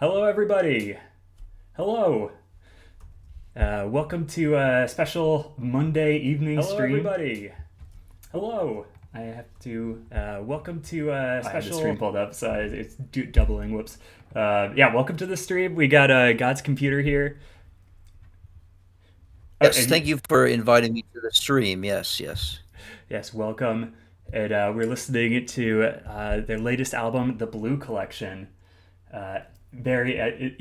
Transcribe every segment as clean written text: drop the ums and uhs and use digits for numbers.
Hello, everybody. Hello. Welcome to a special Monday evening Hello, stream. Everybody. Hello. I have to welcome to a special. I had the stream pulled up, so it's doubling. Whoops. Yeah, welcome to the stream. We got God's computer here. Yes, thank you for inviting me to the stream. Yes. Yes, welcome. And we're listening to their latest album, The Blue Collection. Very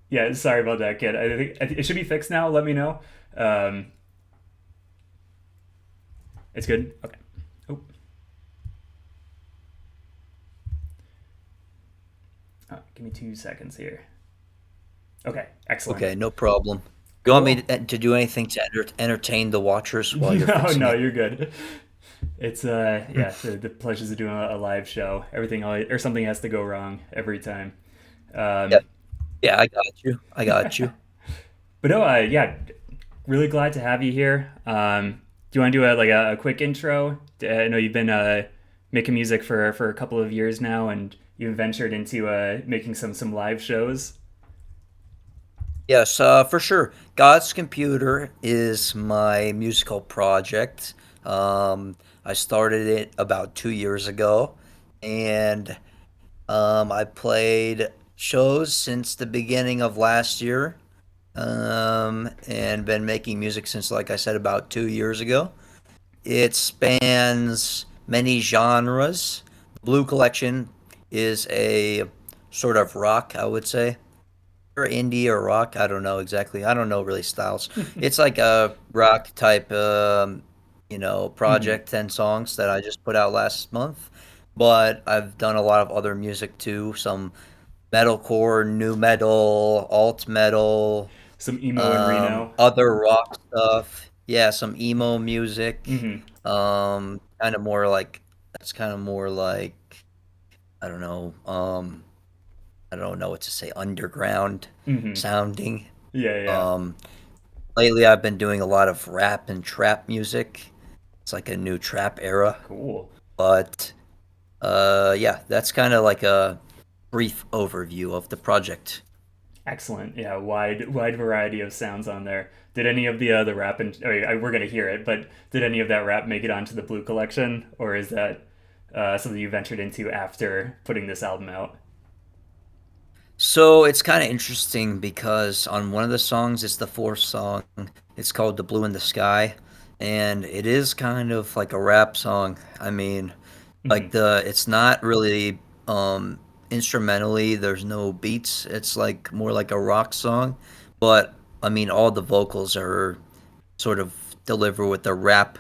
yeah, sorry about that, kid. I think it should be fixed now. Let me know. um it's good. Okay. Oh, give me 2 seconds here. Okay, excellent. Okay, no problem. You want me Cool. to do anything to entertain the watchers while you're No, fixing no, it? you're good. It's yeah, the pleasures of doing a live show. Everything always, or something has to go wrong every time. Yeah, um yeah, I got you. I got you. but no, yeah, really glad to have you here. Do you want to do a quick intro? I know you've been making music for a couple of years now, and you've ventured into making some live shows. Yes, for sure. God's Computer is my musical project. I started it about 2 years ago, and I played shows since the beginning of last year, and been making music since, like I said, about 2 years ago. It spans many genres. The Blue Collection is a sort of rock, I would say, or indie or rock. I don't know exactly. I don't know really styles. It's like a rock type, Hmm. project, 10 songs that I just put out last month. But I've done a lot of other music too. Some metalcore, new metal, alt metal, Some emo in Reno. other rock stuff. Yeah, some emo music. Hmm. Kind of more like that's kind of more like I don't know. I don't know what to say. Underground Hmm. sounding. Yeah, yeah. Um, Lately I've been doing a lot of rap and trap music. It's like a new trap era. Cool. But yeah, that's kind of like a brief overview of the project. Excellent. Yeah, wide variety of sounds on there. Did any of the rap and we're gonna hear it, but did any of that rap make it onto the Blue Collection, or is that something you ventured into after putting this album out? So it's kind of interesting because on one of the songs, it's the fourth song. It's called "The Blue in the Sky," and it is kind of like a rap song. I mean, Hmm. like it's not really instrumentally. There's no beats. It's like more like a rock song, but I mean, all the vocals are sort of delivered with a rap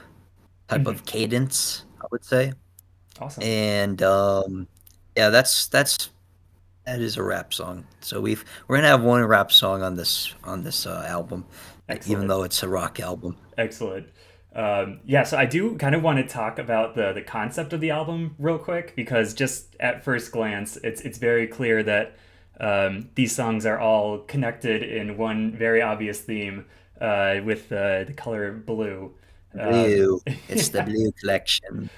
type Hmm. of cadence, I would say. Awesome. And yeah, that is a rap song. So we're gonna have one rap song on this album, even Excellent. though it's a rock album. Excellent. Yeah, so I do kind of want to talk about the concept of the album real quick, because just at first glance, it's very clear that these songs are all connected in one very obvious theme, with the color blue. Um, Blue. It's the Blue Collection.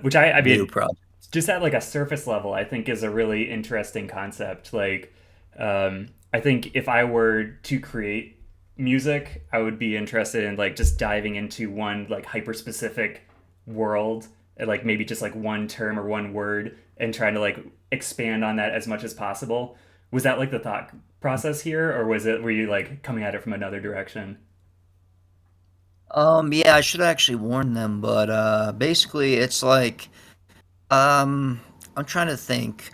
which I Blue mean, project. just at like a surface level, I think is a really interesting concept. Like, I think if I were to create music, I would be interested in like just diving into one like hyper specific world, and like maybe just like one term or one word, and trying to like expand on that as much as possible. Was that like the thought process here, or were you like coming at it from another direction? Yeah, I should actually warn them, but basically it's like I'm trying to think.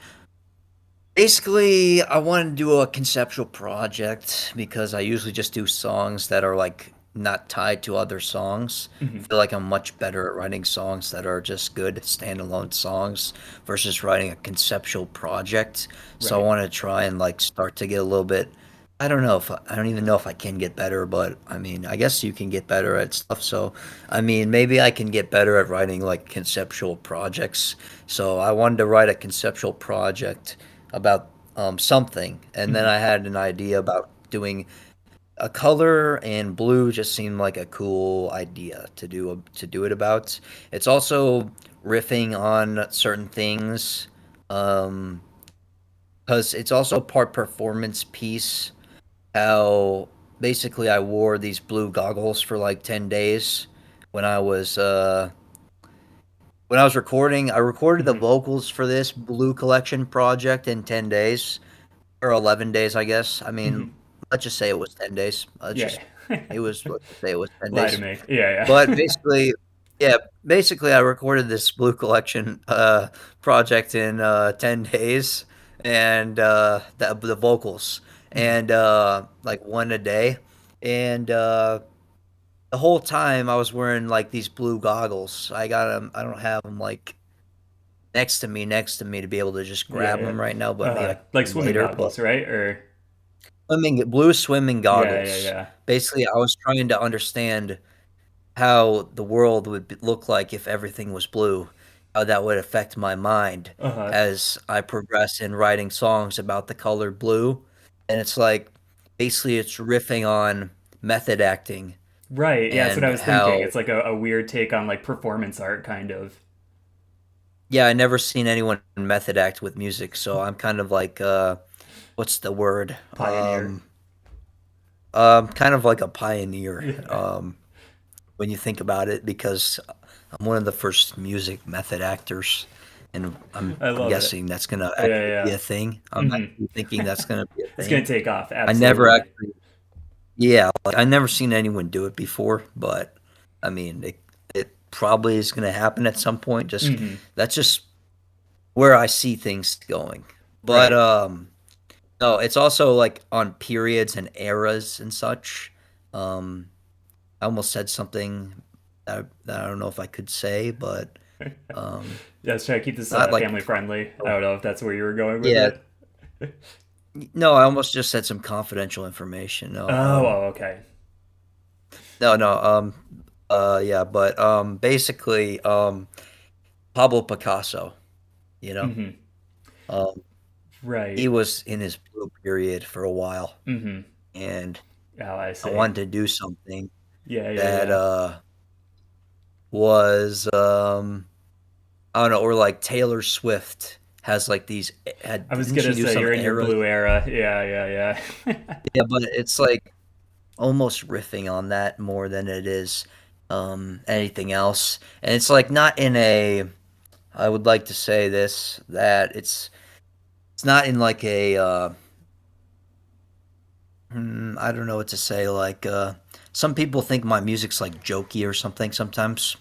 Basically, I want to do a conceptual project because I usually just do songs that are like not tied to other songs. I Hmm. feel like I'm much better at writing songs that are just good standalone songs versus writing a conceptual project. So I Right. want to try and like start to get a little bit. I don't even know if I can get better, but I mean, I guess you can get better at stuff. So, I mean, maybe I can get better at writing like conceptual projects. So I wanted to write a conceptual project about something, and then Hmm. I had an idea about doing a color, and blue just seemed like a cool idea to do it about. It's also riffing on certain things, um, because it's also part performance piece. How basically I wore these blue goggles for like 10 days when I was recording. I recorded the Hmm. vocals for this Blue Collection project in 10 days or 11 days, I guess. I mean, Hmm. let's just say it was 10 days. Yeah. Let's just say it was 10 Lie to days. me. Yeah, But yeah. basically, yeah, basically I recorded this Blue Collection project in 10 days and the vocals Hmm. and like one a day. And the whole time I was wearing like these blue goggles. I got them. I don't have them like next to me to be able to just Yeah, grab yeah. them right now, but maybe I Like can swimming later. But goggles, right? Or blue swimming yeah, yeah, goggles. yeah. Basically, I was trying to understand how the world would look like if everything was blue, how that would affect my mind Uh-huh. as I progress in writing songs about the color blue. And it's like basically it's riffing on method acting Right. Yeah, that's what I and was thinking. how It's like a weird take on like performance art kind of yeah, I never seen anyone method act with music, so I'm kind of like what's the word? pioneer. Kind of like a pioneer. Yeah. When you think about it, because I'm one of the first music method actors, and I I'm love it. guessing that's gonna Yeah, actually be yeah. a thing. I'm Hmm. actually thinking that's gonna be a It's gonna thing. take off, I never absolutely. actually, yeah, like I never seen anyone do it before, but I mean, it probably is gonna happen at some point. Just Hmm. that's just where I see things going. But Right. no, it's also like on periods and eras and such. Um, I almost said something that I don't know if I could say, but um, Yeah, let's try to keep this not like family friendly. I don't know if that's where you were going with yeah, it. no, I almost just said some confidential information. Oh, oh, okay. No, yeah, but basically, Pablo Picasso, you know, Hmm. um, he Right. was in his blue period for a while, Hmm. and Oh, I I see. wanted to do something Yeah, yeah, that yeah. was I don't know, or like Taylor Swift has like these had I was didn't gonna she do say some you're in your eras? blue era. Yeah, yeah, yeah. Yeah, but it's like almost riffing on that more than it is anything else. And it's like not in a I would like to say this that it's not in like a I don't know what to say like some people think my music's like jokey or something sometimes.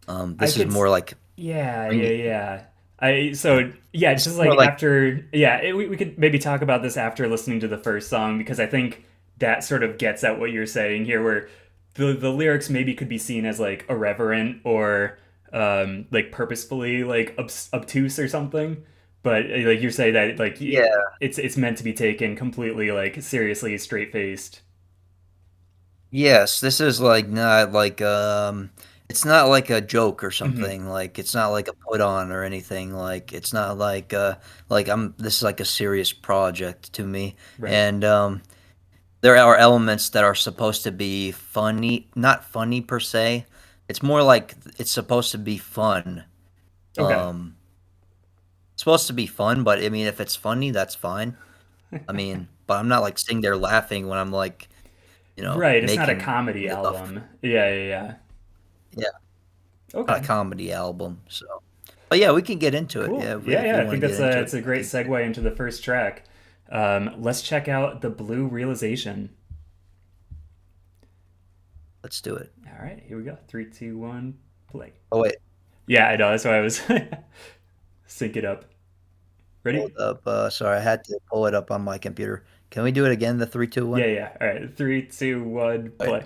I This is could. more like Yeah, yeah, bringing yeah. I so yeah, this is just more like like after we could maybe talk about this after listening to the first song because I think that sort of gets at what you're saying here, where the lyrics maybe could be seen as like irreverent or like purposefully like obtuse or something, but like you're saying that like yeah. it's meant to be taken completely like seriously, straight faced. Yes, this is like not like it's not like a joke or Hmm. something. Like it's not like a put on or anything. Like it's not like I'm this is like a serious project to me. Right. And there are elements that are supposed to be funny, not funny per se. It's more like it's supposed to be fun. Okay. Um it's supposed to be fun, but I mean if it's funny, that's fine. I mean, but I'm not like sitting there laughing when I'm like, Right. It's not a making comedy the album. Yeah, yeah, yeah. yeah. Not a Okay. comedy album, so but yeah, we can get into it. Cool. Yeah, Yeah, if yeah. you I want to think get that's a into it's it, a we great can get into segue into the first track. Let's check out the Blue Realization. let's do it. All right, here we go. Three, two, one, play. Oh wait, Yeah, I know. That's why I was sync it up. Ready? hold up. Sorry, I had to pull it up on my computer. Can we do it again? The three, two, Yeah, one. yeah. All right. Three, two, one, Wait. play.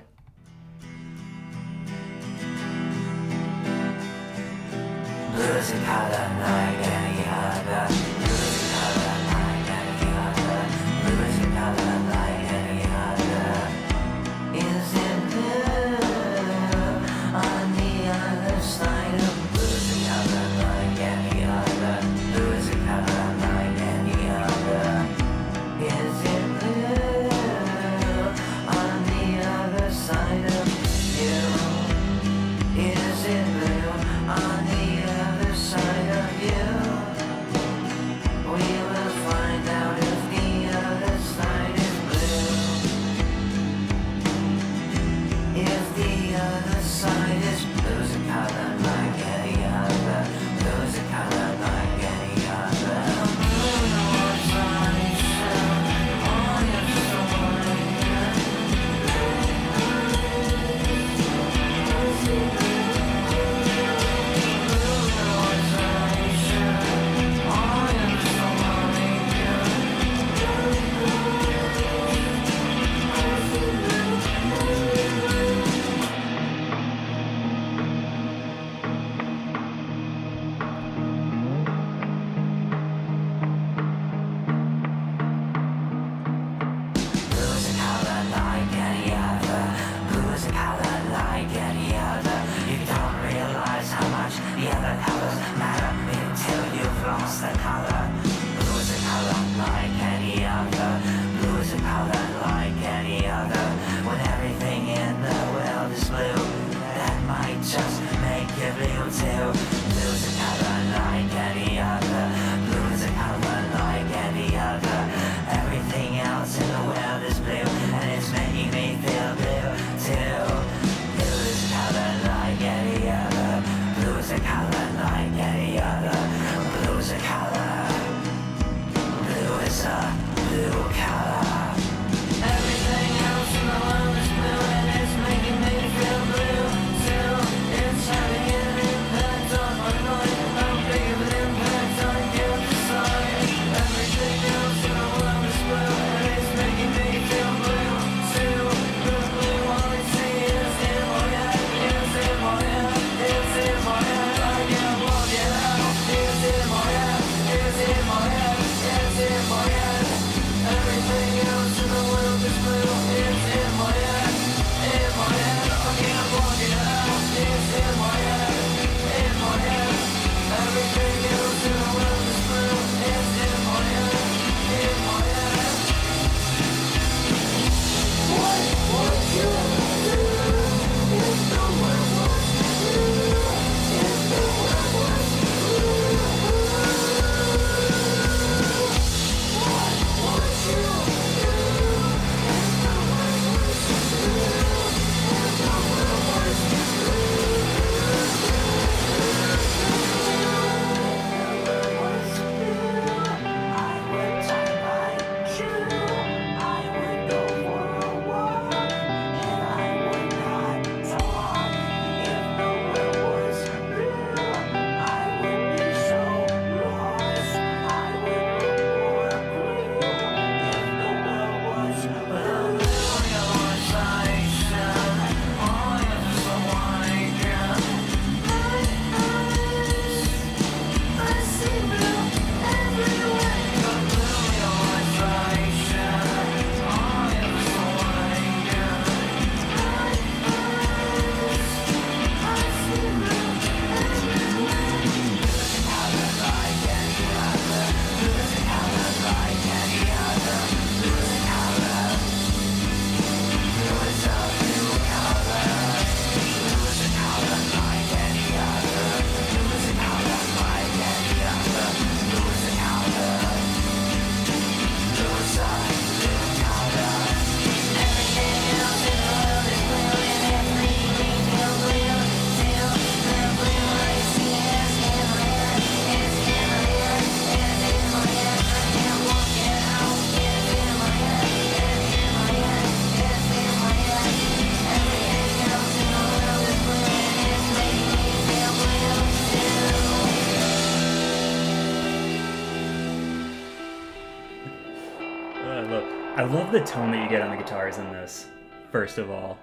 I love the tone that you get on the guitars in this. First of all,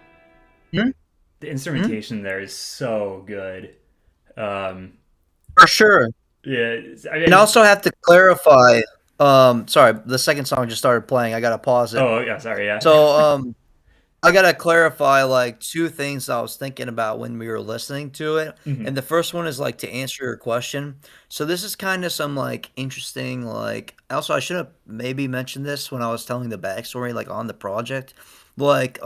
Hmm? the Hmm? instrumentation there is so good. Um, For sure. yeah, I And I mean, also have to clarify. Sorry, the second song just started playing. I gotta pause it. oh yeah, sorry, yeah. So, I gotta clarify like two things I was thinking about when we were listening to it. Hmm. And the first one is like to answer your question. So this is kind of some like interesting like also I should have maybe mentioned this when I was telling the backstory like on the project. Like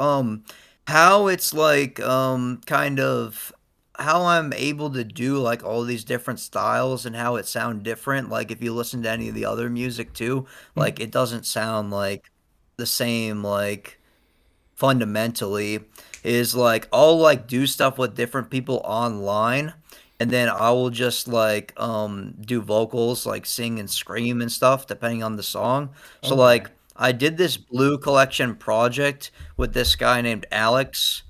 how it's like kind of how I'm able to do like all these different styles and how it sound different. Like if you listen to any of the other music too, like it doesn't sound like the same like fundamentally is like I'll like do stuff with different people online and then I will just like do vocals like sing and scream and stuff depending on the song. So Okay. like I did this Blue Collection project with this guy named Alex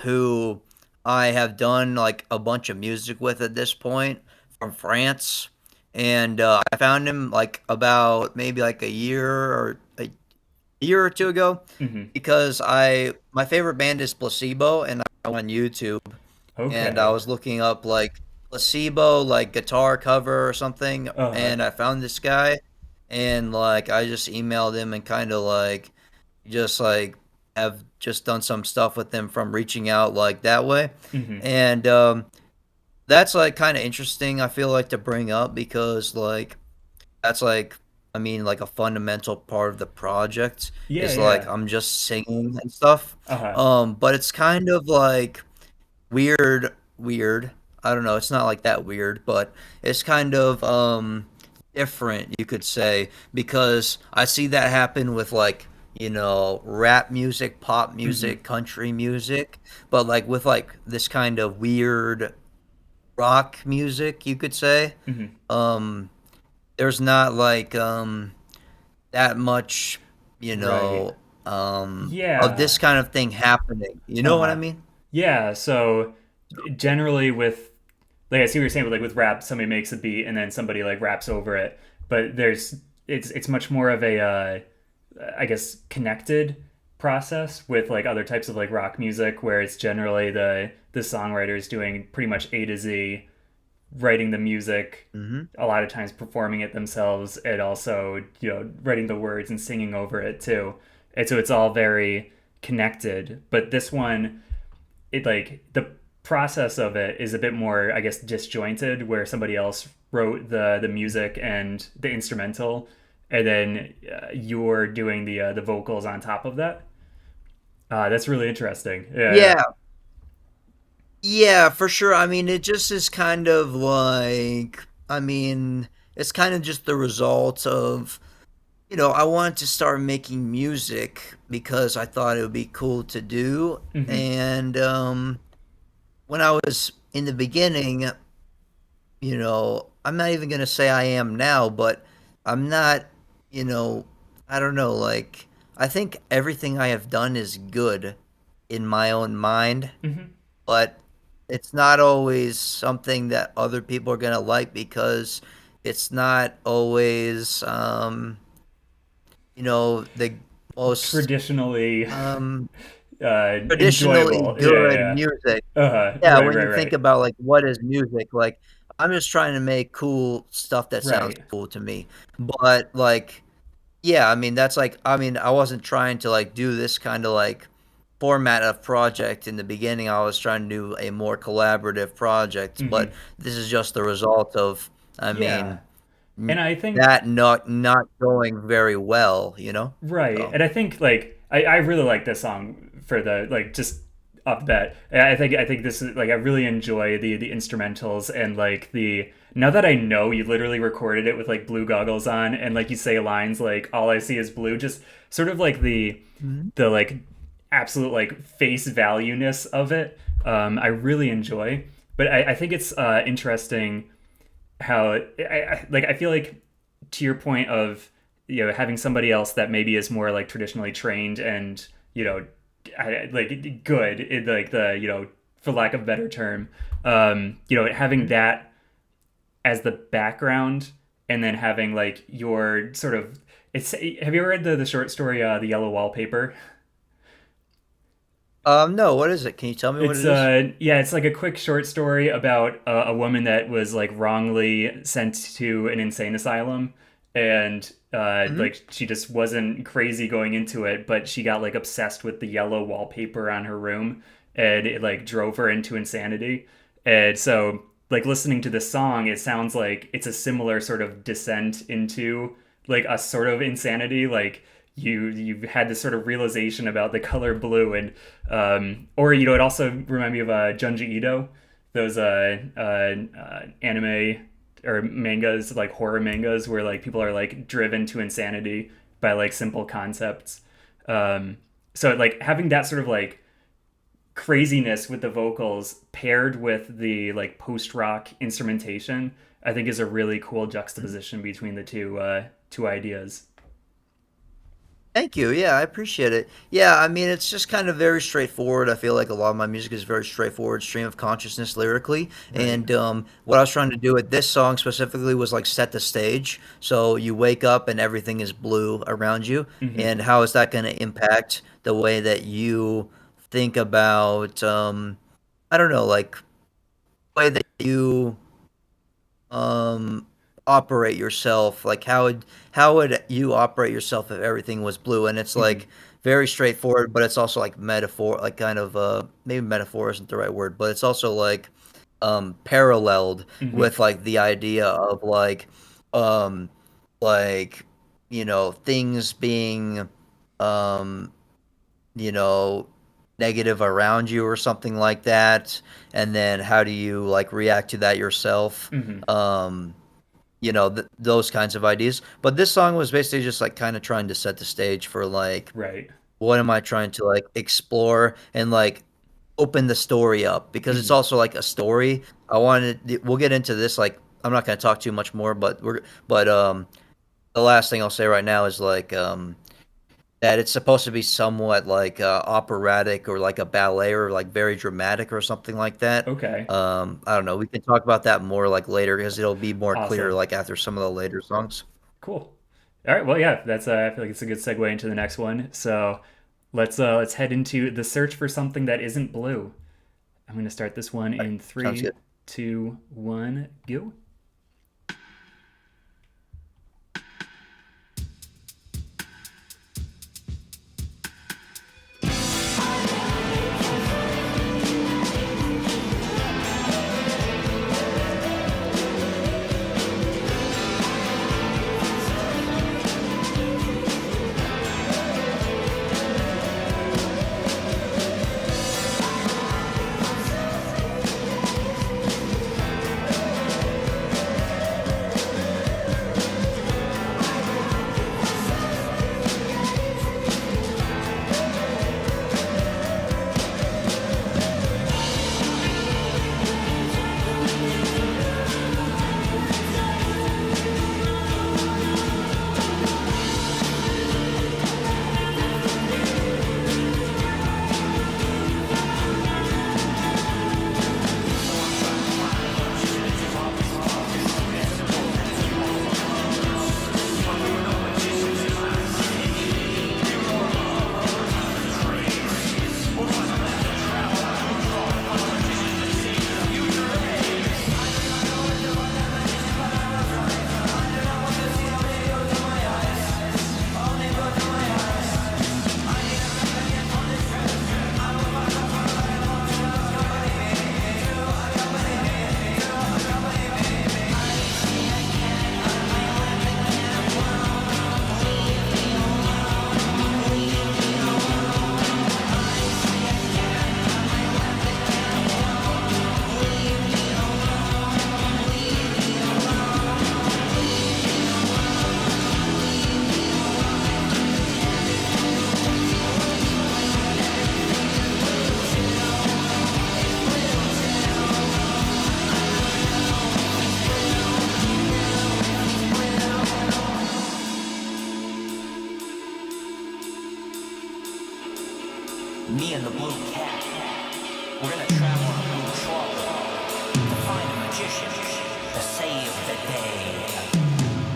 who I have done like a bunch of music with at this point from France and I found him like about maybe like a year or two ago Hmm. because I my favorite band is Placebo and I went on YouTube and I Okay. was looking up like Placebo like guitar cover or something Uh-huh. and I found this guy and like I just emailed him and kind of like just like have just done some stuff with him from reaching out like that way Hmm. and that's like kind of interesting I feel like to bring up because like that's like I mean like a fundamental part of the project Yeah, is like yeah. I'm just singing and stuff. Uh-huh. But it's kind of like weird. I don't know, it's not like that weird, but it's kind of different, you could say, because I see that happen with like, rap music, pop Hmm. music, country music, but like with like this kind of weird rock music, you could say. Hmm. Um there's not like that much, you Right. know, of Yeah. this kind of thing happening. You know what I Uh-huh. mean? Yeah, so generally with like I see what you're saying with like with rap, somebody makes a beat and then somebody like raps over it. But it's much more of a I guess connected process with like other types of like rock music where it's generally the songwriters doing pretty much A to Z, writing the music, Hmm. a lot of times performing it themselves, and also writing the words and singing over it too. And so it's all very connected. But this one, it like the process of it is a bit more, I guess, disjointed, where somebody else wrote the music and the instrumental, and then you're doing the vocals on top of that. That's really interesting. Yeah, yeah. Yeah, yeah, for sure. I mean, it just is kind of like, I mean, it's kind of just the result of, I wanted to start making music because I thought it would be cool to do. Mm-hmm. And when I was in the beginning, I'm not even gonna say I am now, but I'm not, you know, I don't know, like I think everything I have done is good in my own mind, Mm-hmm. but it's not always something that other people are gonna like because it's not always the most Traditionally um traditionally enjoyable. Yeah, good yeah. music. Yeah, Right, when right, you think right, about like what is music, like I'm just trying to make cool stuff that sounds right. cool to me. But like, yeah, I mean that's like I mean I wasn't trying to like do this kind of like format of project in the beginning. I was trying to do a more collaborative project, but Mm-hmm. this is just the result of I Yeah, mean and I think that not going very well, you know? right, So, and I think like I really like this song for the like just off the bat. I think this is like I really enjoy the instrumentals and like the now that I know you literally recorded it with like blue goggles on and like you say lines like all I see is blue, just sort of like mhm. the like absolute like face value ness of it. I really enjoy, but I think it's interesting how like I feel like to your point of having somebody else that maybe is more like traditionally trained and like good in like the for lack of a better term having that as the background and then having like your sort of it's have you ever read the short story The Yellow Wallpaper? No, what is it? Can you tell me what It's it is? yeah, it's like a quick short story about a woman that was like wrongly sent to an insane asylum, and Hmm. like she just wasn't crazy going into it, but she got like obsessed with the yellow wallpaper on her room, and it like drove her into insanity. And so like listening to this song, it sounds like it's a similar sort of descent into like a sort of insanity, like you've had this sort of realization about the color blue, and or you know it also remind me of Junji Ito, those anime or mangas, like horror mangas where like people are like driven to insanity by like simple concepts. So like having that sort of like craziness with the vocals paired with the like post rock instrumentation, I think is a really cool juxtaposition between the two ideas. Thank you. Yeah, I appreciate it. Yeah, I mean, it's just kind of very straightforward. I feel like a lot of my music is very straightforward, stream of consciousness lyrically. Right. And what I was trying to do with this song specifically was like set the stage. So you wake up and everything is blue around you. Hmm. And how is that going to impact the way that you think about, I don't know, like way that you um operate yourself, like how would you operate yourself if everything was blue? And it's Hmm. like very straightforward, but it's also like metaphor, like kind of maybe metaphor isn't the right word, but it's also like paralleled Hmm. with like the idea of um like things being um you know, negative around you or something like that, and then how do you like react to that yourself? Hmm. Um, those kinds of ideas. But this song was basically just like kind of trying to set the stage for like Right. what am I trying to like explore and like open the story up because it's Hmm. also like a story. We'll get into this like I'm not going to talk too much more, but the last thing I'll say right now is like that it's supposed to be somewhat like operatic or like a ballet or like very dramatic or something like that. Okay. I don't know. We can talk about that more like later because it'll be more clear Awesome. like after some of the later songs. Cool. All right. Well, yeah, that's I feel like it's a good segue into the next one. So let's head into the search for something that isn't blue. I'm gonna start this one All right, in sounds three, good. 2, 1, go. Me and the blue cat, we're gonna travel on a blue trawler to find a magician to save the day.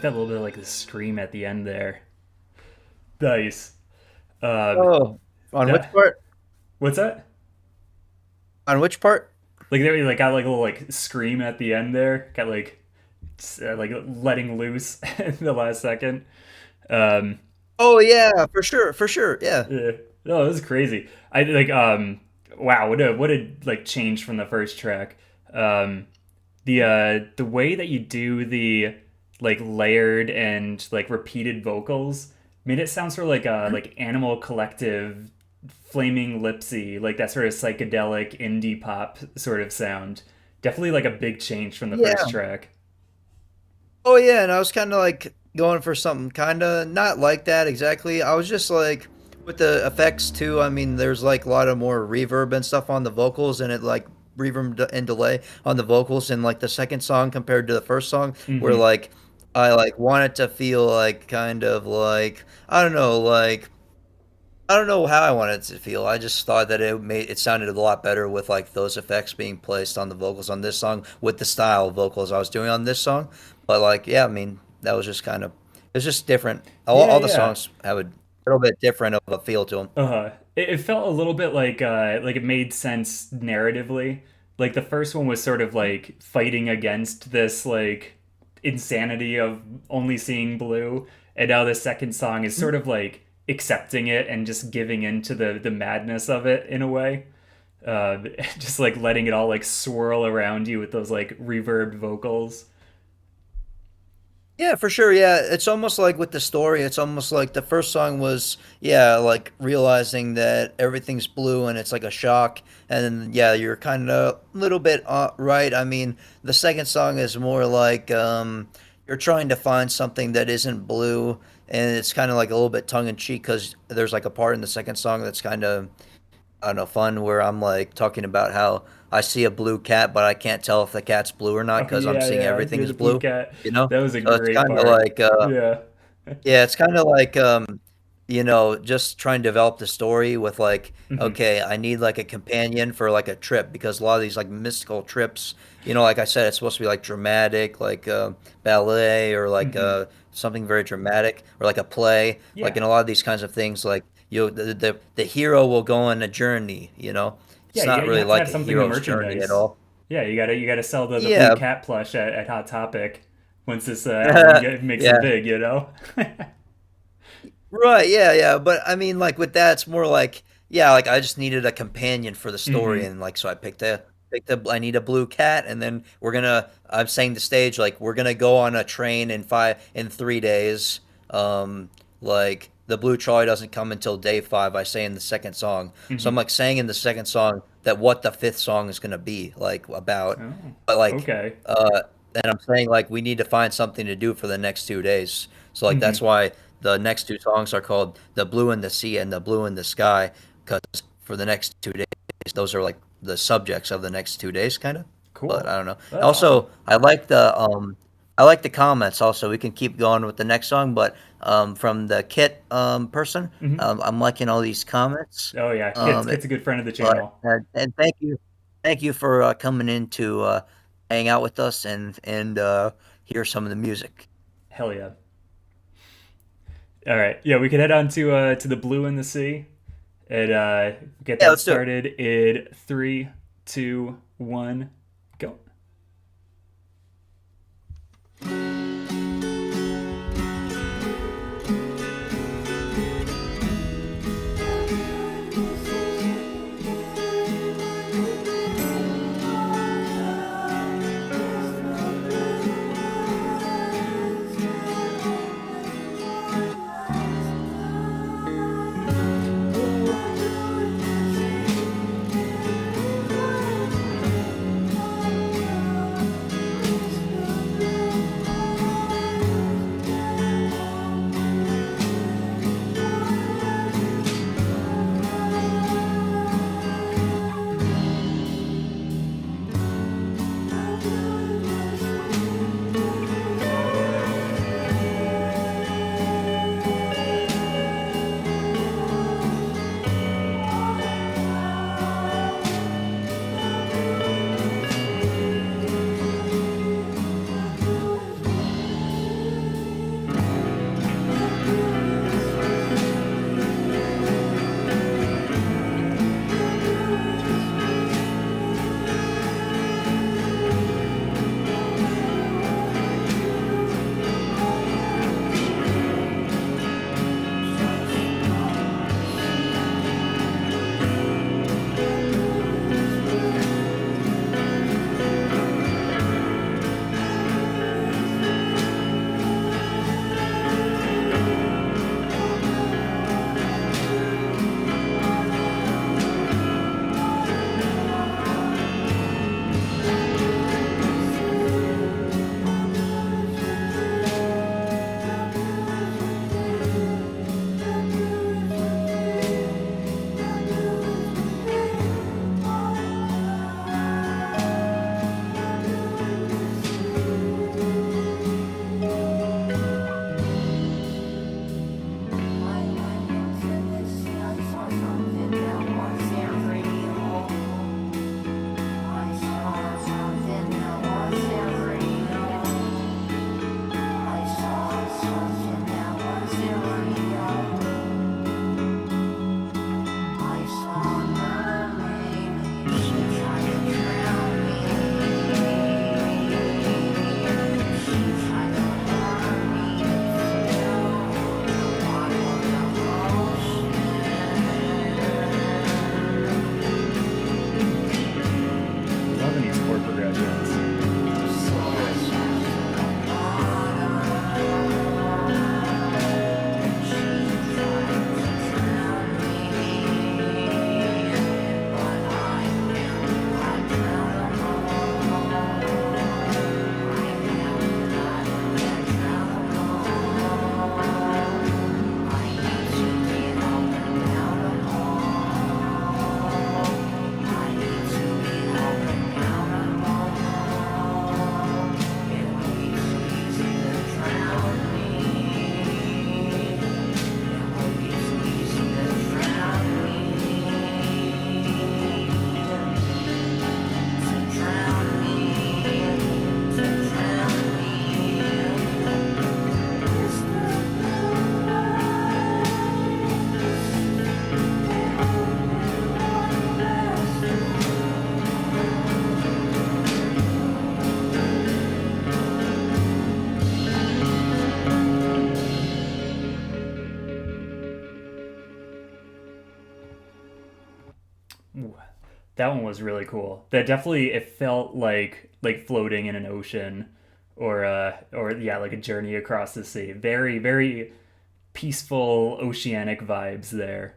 like that little bit of like the scream at the end there. Nice. Um, Oh, on which that part? what's that? On which part? Like they like got like a little like scream at the end there. Got like letting loose in the last second. Um, Oh yeah, for sure, for sure. Yeah. yeah. No, this is crazy. I like wow, what a like change from the first track. Um, the way that you do the like layered and like repeated vocals made it sound sort of like Animal Collective, Flaming Lipsy, like that sort of psychedelic indie pop sort of sound. Definitely like a big change from the first Yeah. track. Oh yeah, and I was kind of like going for something kind of not like that exactly. I was just like with the effects too. I mean, there's like a lot of more reverb and stuff on the vocals, and it like and delay on the vocals in like the second song compared to the first song, where Mm-hmm. like I like wanted to feel like kind of like I don't know, like I don't know how I wanted it to feel. I just thought that it sounded a lot better with like those effects being placed on the vocals on this song with the style of vocals I was doing on this song. But like, yeah, I mean, that was just kind of it's just different. Yeah, All the yeah. songs have a little bit different of a feel to them. Uh-huh. It felt a little bit like it made sense narratively. Like the first one was sort of like fighting against this like insanity of only seeing blue, and now the second song is sort of like accepting it and just giving in to the madness of it in a way. Just like letting it all like swirl around you with those like reverbed vocals. Yeah, for sure. Yeah, it's almost like with the story, it's almost like the first song was, yeah, like realizing that everything's blue and it's like a shock. And then, yeah, you're kind of a little bit right. I mean, the second song is more like you're trying to find something that isn't blue. And it's kind of like a little bit tongue in cheek because there's like a part in the second song that's kind of I don't know, fun where I'm like talking about how I see a blue cat, but I can't tell if the cat's blue or not Oh because I'm yeah, seeing yeah, everything you're is the blue blue, cat. you know? That was a So it's great kind of part. like, Yeah. yeah, it's kind of like, just trying to develop the story with like, Hmm. okay, I need like a companion for like a trip because a lot of these like mystical trips, like I said, it's supposed to be like dramatic, like ballet or like Hmm. something very dramatic or like a play. Like Yeah. in a lot of these kinds of things, like the hero will go on a journey. Yeah, It's not you really have to like have a something to hero's journey at merchandise. all. Yeah, you gotta sell the blue Yeah, cat plush at Hot Topic once this album makes it yeah. big, you know? Right, yeah, yeah. But I mean, like with that, it's more like, yeah, like I just needed a companion for the story, Hmm. and like so I I need a blue cat, and then I'm saying the stage like we're gonna go on a train in 3 days. Like the blue trolley doesn't come until day 5. I say in the second song, so I'm Hmm. like saying in the second song that what the fifth song is gonna be like about, Oh, but like, okay. and I'm saying like we need to find something to do for the next 2 days. So like that's Hmm. why the next two songs are called "The Blue in the Sea" and "The Blue in the Sky" because for the next 2 days, those are like the subjects of the next 2 days, kind of. But Cool. I don't know. That's awesome. Also, I like the comments. Also, we can keep going with the next song, but from the Kit person, Hmm. I'm liking all these comments. Oh yeah, Um, Kit's a good friend of the but channel. and thank you for coming in to hang out with us and hear some of the music. Hell yeah. All right. Yeah, we could head on to the blue in the sea and get Yeah, that let's do it. started in three, two, one, go. That one was really cool. That definitely it felt like floating in an ocean, or yeah, like a journey across the sea. Very very peaceful oceanic vibes there.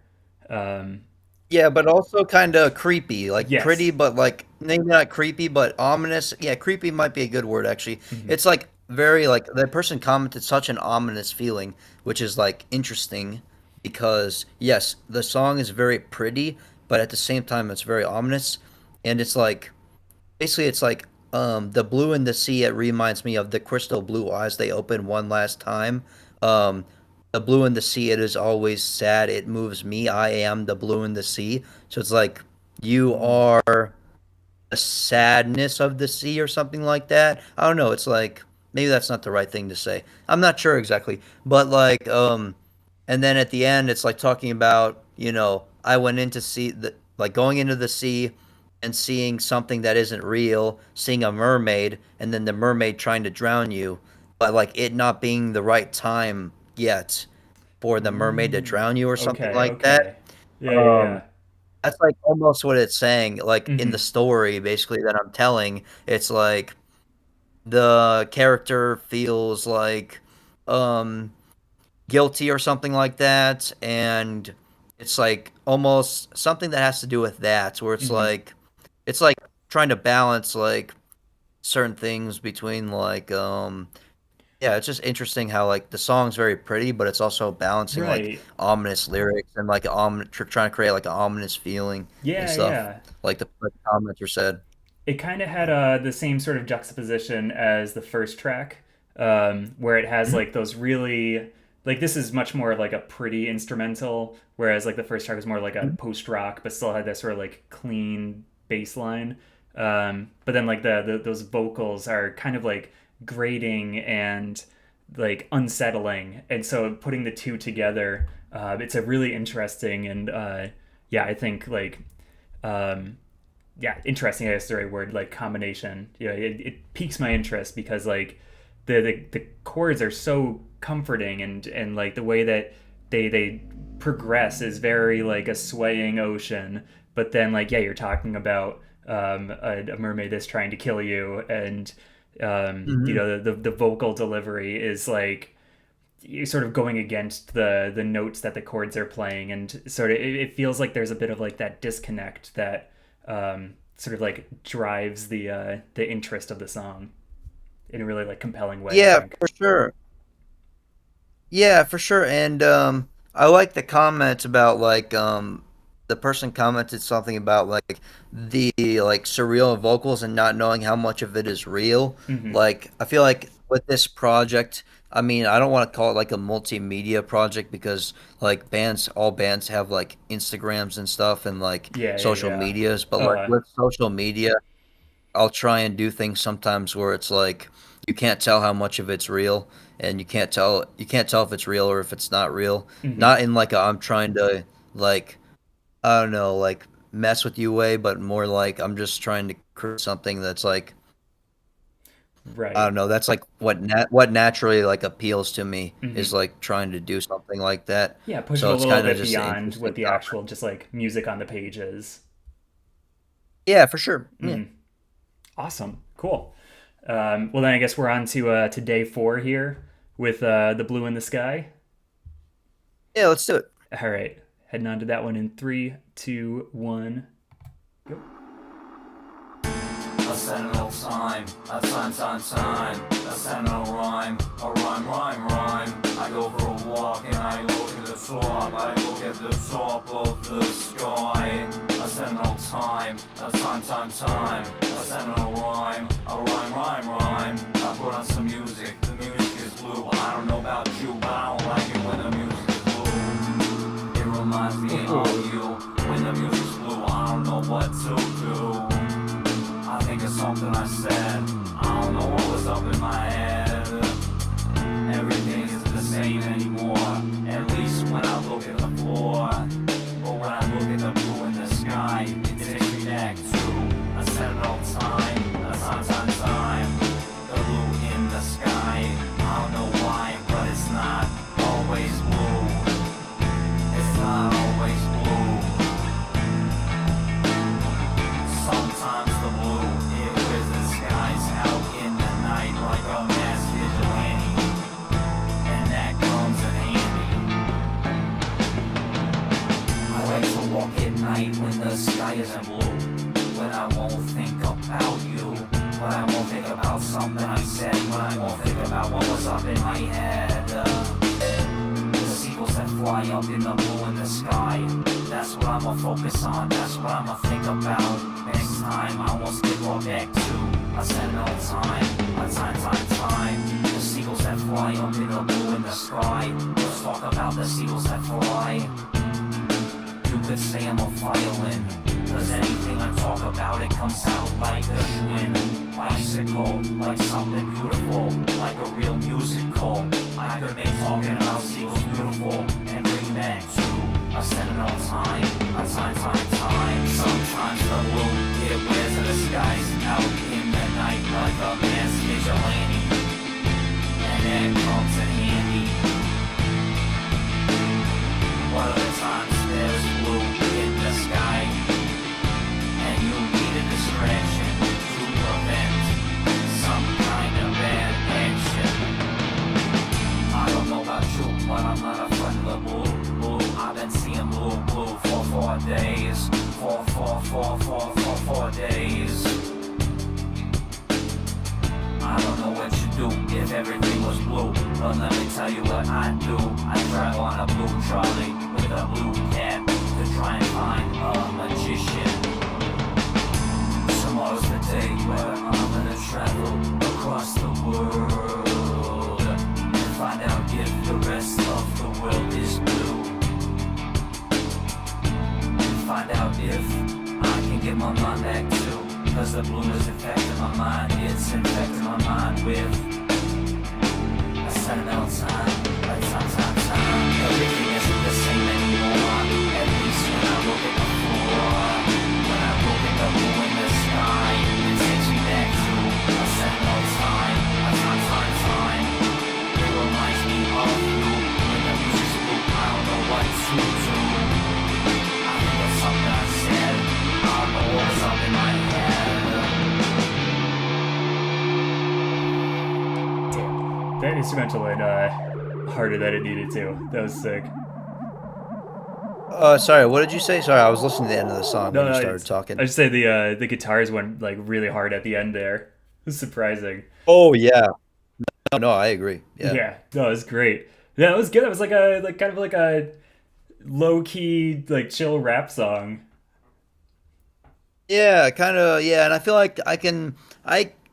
Um, Yeah, but also kind of creepy, like pretty, yes. but like maybe not creepy, but ominous. Yeah, creepy might be a good word actually. Hmm. It's like very like the person commented such an ominous feeling, which is like interesting because yes, the song is very pretty, but at the same time it's very ominous, and it's like basically it's like the blue in the sea. It reminds me of the crystal blue eyes they open one last time. Um, the blue in the sea. It is always sad. It moves me. I am the blue in the sea. So it's like you Mm. are the sadness of the sea or something like that. I don't know. It's like maybe that's not the right thing to say. I'm not sure exactly, but like and then at the end it's like talking about I went into sea the like going into the sea and seeing something that isn't real, seeing a mermaid, and then the mermaid trying to drown you, but like it not being the right time yet for the mermaid to Mm. drown you or something Okay. like that. Okay. Yeah. Yeah. Um, Yeah. that's like almost what it's saying. Like in the Hmm. story, basically that I'm telling, it's like the character feels like um guilty or something like that, and it's like almost something that has to do with that, where Hmm. it's like trying to balance like certain things between like yeah, it's just interesting how like the song's very pretty, but it's also balancing like Right. ominous lyrics and like trying to create like an ominous feeling and Yeah. stuff, Yeah. like the commenter said. It kind of had the same sort of juxtaposition as the first track, where it has Mhm. like those really like this is much more of like a pretty instrumental, whereas like the first track was more like a Mhm. post rock, but still had that sort of like clean bass line. But then like those vocals are kind of like grating and like unsettling, and so putting the two together, it's a really interesting and yeah, I think like um, yeah, interesting. I guess the right word, like combination. You know, it piques my interest because like the chords are so comforting, and like the way that they progress is very like a swaying ocean. But then like yeah, you're talking about a mermaid that's trying to kill you, and you Mhm. know the vocal delivery is like you're sort of going against the notes that the chords are playing, and sort of it feels like there's a bit of like that disconnect that sort of like drives the interest of the song in a really like compelling way, I Yeah, think. for sure. Yeah, for sure. And I like the comments about like the person commented something about like the like surreal vocals and not knowing how much of it is real. Hmm. Like I feel like with this project, I mean, I don't want to call it like a multimedia project because like all bands have like Instagrams and stuff and like Yeah, yeah, social yeah. medias, but like Uh, with social media, I'll try and do things sometimes where it's like you can't tell how much of it's real and you can't tell if it's real or if it's not real. hmm. Not in like a I'm trying to like I don't know, like mess with you way, but more like I'm just trying to create something that's like I Right. don't know, that's like what naturally like appeals to me is Hmm. like trying to do something like that. Yeah, push it So a it's little kind of bit just an beyond interesting what the comment. actual just like music on the page is. Yeah, for sure. Yeah. Hmm. Awesome. Cool. Well, then I guess we're on to day four here with the blue in the sky. Yeah, let's do it. All right, heading on to that one in three, two, one. Go. A sentimental time, a time, a sentimental rhyme, a rhyme. I go for a walk and I look at the top, I look at the top of the sky. A sentimental time, a time, a sentimental rhyme, a rhyme. I put on some music, the music is blue. I don't know about you, but I don't like it when the music is blue. It reminds me of you, when the music's blue. I don't know what to do. I think it's something I said. I don't know what was up in my head. Everything isn't the same anymore. At least when I look at the floor. Or when I look at the blue in the sky. It takes me back to a sentimental time. A time. The blue in the sky. I don't know why, but it's not always blue. sky isn't blue, when I won't think about you, when I won't think about something I said, when I won't think about what was up in my head. The seagulls that fly up in the blue in the sky, that's what I'ma focus on, that's what I'ma think about. Next time I won't skip or back to a sentimental time, a time. The seagulls that fly up in the blue in the sky, let's talk about the seagulls that fly. You could say I'm a violin, cause anything I talk about it comes out like a twin. Bicycle, like something beautiful, like a real musical. I could make talking about seagulls beautiful and bring that to a sentimental time, a time. Sometimes the blue it wears in the skies out in the night like a man's vigilante, and that comes in handy. What other times there's blue in the sky, and you need a distraction to prevent some kind of bad action. I don't know about you, but I'm not a friend of the blue. I've been seeing blue for 4 days. For 4 days. I don't know what you do if everything was blue, but let me tell you what I do. I travel on a blue trolley with a blue cat to try and find a magician. Tomorrow's the day where I'm gonna travel across the world and find out if the rest of the world is blue. And find out if I can get my mind back too. Cause the blue is infecting my mind, it's infecting my mind with a sentimental time, a time. Everything isn't the same anymore, at least when I look at the floor. When I look at the blue in the sky, it takes me back to a sentimental time, a time. It reminds me of you, when the music's blue, I don't know what to do. I think of something I said, I don't know what was up in my head. That instrumental went harder than it needed to. That was sick. Sorry, what did you say? Sorry, I was listening to the end of the song when No, you no, started talking. I just say the guitars went like really hard at the end there. It was surprising. Oh yeah. No, I agree. Yeah. Yeah, no, it was great. Yeah, it was good. It was like a kind of like a low key like chill rap song. Yeah, kind of. Yeah, and I feel like I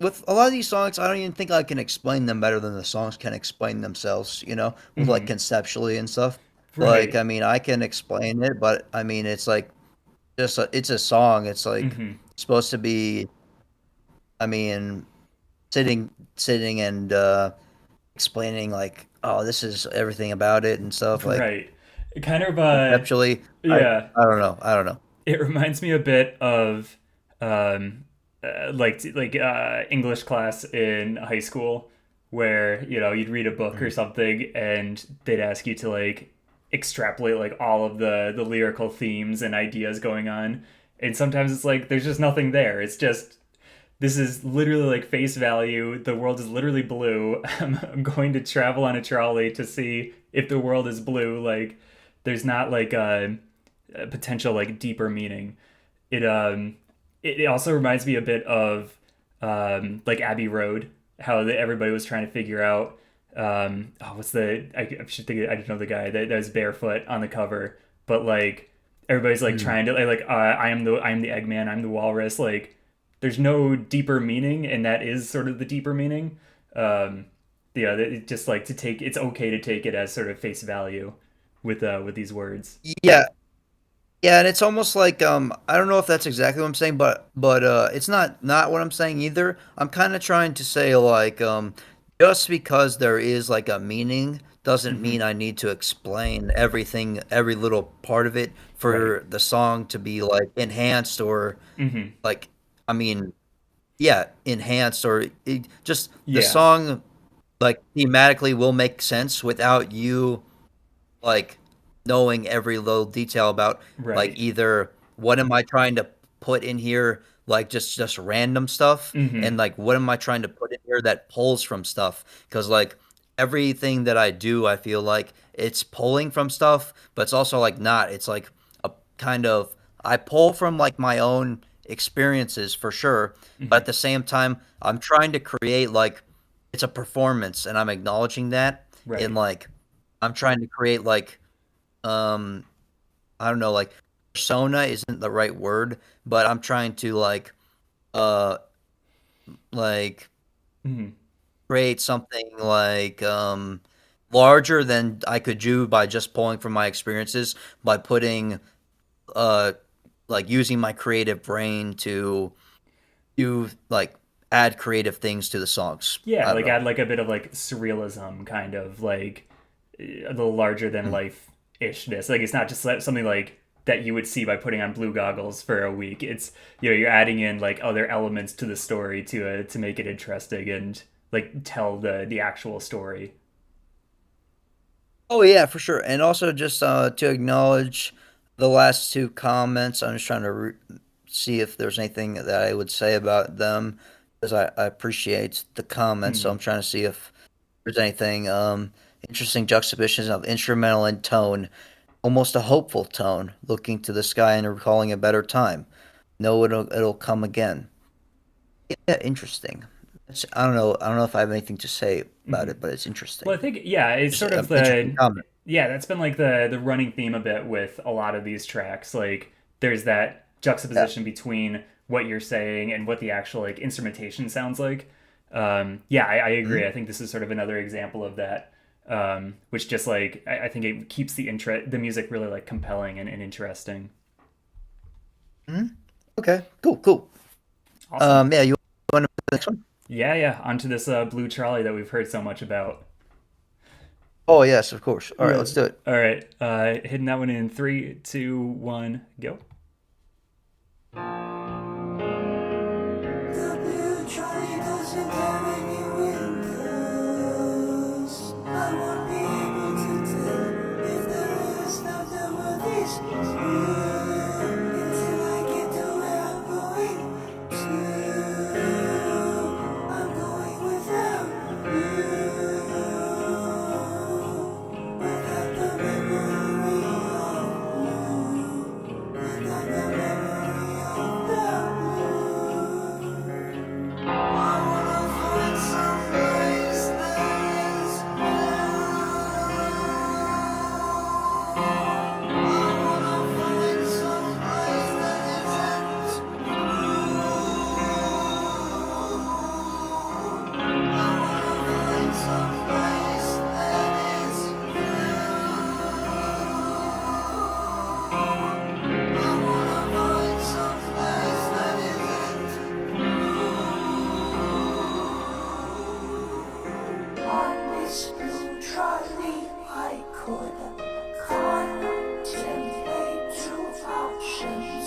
with a lot of these songs, I don't even think I can explain them better than the songs can explain themselves. With like Hmm. conceptually and stuff. Like, Right. I mean, I can explain it, but I mean, it's like it's a song. It's like Hmm. supposed to be. I mean, sitting and explaining like, oh, this is everything about it and stuff. Like Right. It kind of conceptually, I yeah. I don't know. I don't know. It reminds me a bit of um, English class in high school, where you'd read a book or Mhm. something, and they'd ask you to like extrapolate like all of the lyrical themes and ideas going on, and sometimes it's like there's just nothing there. It's just this is literally like face value. The world is literally blue. I'm going to travel on a trolley to see if the world is blue. Like, there's not like a potential like deeper meaning. It it also reminds me a bit of like Abbey Road, how everybody was trying to figure out what's I should think I don't know the guy that was barefoot on the cover, but like everybody's like Mm. trying to like I am the Eggman, I'm the walrus. Like there's no deeper meaning, and that is sort of the deeper meaning. Um, yeah, just like to take it's okay to take it as sort of face value with these words. Yeah, yeah, and it's almost like I don't know if that's exactly what I'm saying, but it's not what I'm saying either. I'm kind of trying to say like just because there is like a meaning doesn't Hmm. mean I need to explain everything, every little part of it Right. for the song to be like enhanced or Hmm. like I mean, yeah, enhanced or just the Yeah. song like thematically will make sense without you like knowing every little detail about like Right. either what am I trying to put in here like just random stuff and Hmm. like what am I trying to put in here that pulls from stuff because like everything that I do I feel like it's pulling from stuff but it's also like not it's like a kind of I pull from like my own experiences for sure, but Hmm. at the same time, I'm trying to create like it's a performance, and I'm acknowledging that. In Right. like, I'm trying to create like um I don't know, like persona isn't the right word, but I'm trying to uh like Hmm. create something like larger than I could do by just pulling from my experiences, by putting uh like using my creative brain to do like add creative things to the songs. Yeah, I don't like know. add like a bit of like surrealism, kind of like a little larger than Mm. life ishness. Like it's not just like something like that you would see by putting on blue goggles for a week. It's, you know, you're adding in like other elements to the story to make it interesting and like tell the actual story. Oh yeah, for sure. And also just to acknowledge the last two comments. I'm just trying to see if there's anything that I would say about them, because I appreciate the comments. So Hmm. I'm trying to see if there's anything interesting juxtapositions of instrumental and tone, almost a hopeful tone, looking to the sky and recalling a better time. No, it'll come again. Yeah, interesting. I don't know. I don't know if I have anything to say about Hmm. it, but it's Well, interesting. I think yeah, it's Just sort of interesting the comment. yeah, that's been like the running theme a bit with a lot of these tracks. Like there's that Yeah. juxtaposition between what you're saying and what the actual like instrumentation sounds like. Yeah, I agree. Mhm. I think this is sort of another example of that, which just like I think it keeps the music really like compelling and interesting. Mhm. Okay. Cool. Cool. Awesome. Yeah. You want to the next one? Yeah, yeah. Onto this blue trolley that we've heard so much about. Oh yes, of course. All right. Yeah. Let's do it. All right. Hitting that one in three, two, one, go. The blue trolley doesn't have any windows. I won't be able to tell if there is nothing with this until I get to where I'm going to. I'm going without you, without the memory of you, without the memory of the blue. I wanna find some place that is I wanna find some place that isn't I wanna find some place that is I wanna find some place that isn't on this blue trolley. I could contemplate two options,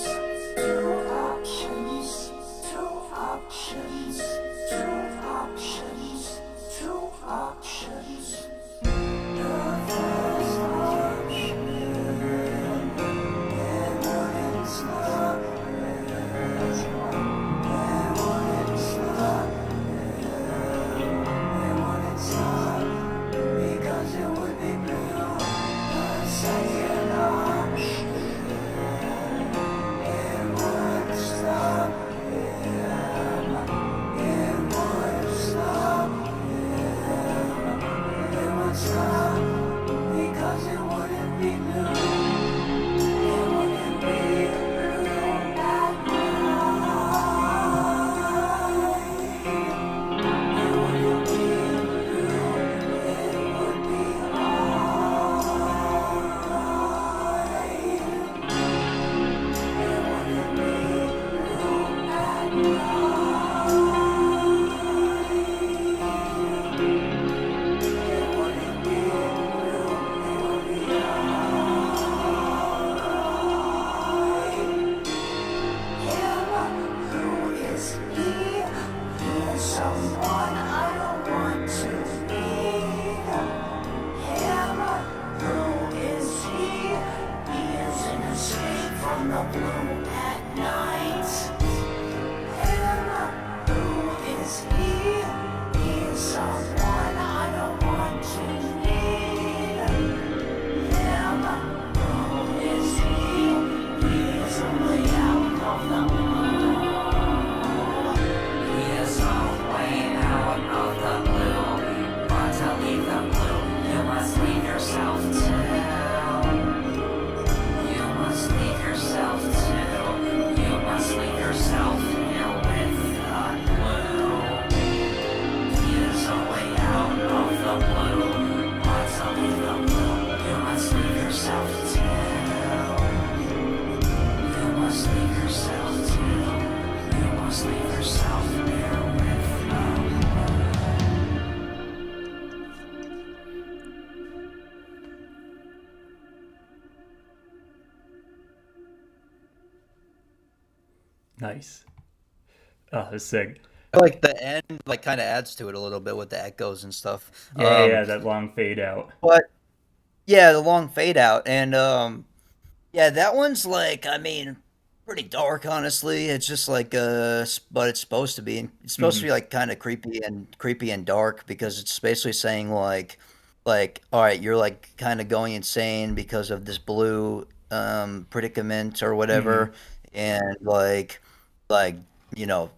two options, two options, two options, two options. The first option, there wouldn't stop, there wouldn't stop, there wouldn't stop, because it would be blue. The second option, it would stop him, it would stop him, it would stop, because it wouldn't be blue. It wouldn't be blue at night. It wouldn't be blue. It would be alright. It wouldn't be blue at night. It wouldn't be blue. It would be alright. Him, who is he? He is someone I don't want to meet. Him, who is he? He is an escape from the blue at night. Him, who is he? He is someone I don't want to meet. Him, who is he? He is a Nice. Oh, that's sick. Like the end, like kind of adds to it a little bit with the echoes and stuff. Yeah, yeah, yeah, that long fade out. But yeah, the long fade out, and yeah, that one's like, I mean, pretty dark, honestly. It's just like, but it's supposed to be. It's supposed to be Hmm. like kind of creepy and dark because it's basically saying all right, you're like kind of going insane because of this blue predicament or whatever, Hmm. and like you know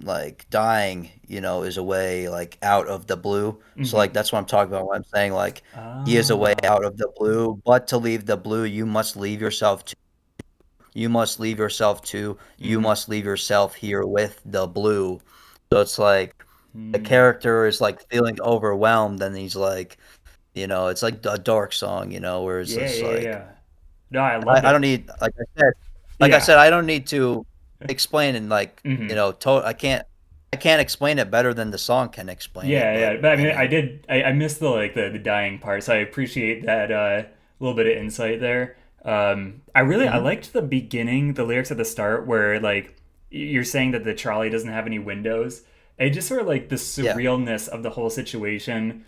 like dying is a way like out of the blue. So like Hmm. that's what I'm talking about when I'm saying like he is a way Ah. out of the blue, but to leave the blue you must leave yourself to you must leave yourself to you Hmm. must leave yourself here with the blue. So it's like the Hmm. character is like feeling overwhelmed and he's like, it's like a dark song, where it's Yeah, just yeah, like yeah. No, I love I don't it. need like I Yeah. said, I don't need to explain and like, Hmm. I can't explain it better than the song can explain it, Yeah, but yeah. But I I mean, I mean, did. I missed the like the dying part, so I appreciate that little bit of insight there. I mhm, liked the beginning, the lyrics at the start, where like you're saying that the trolley doesn't have any windows. It just sort of like the yeah, surrealness of the whole situation.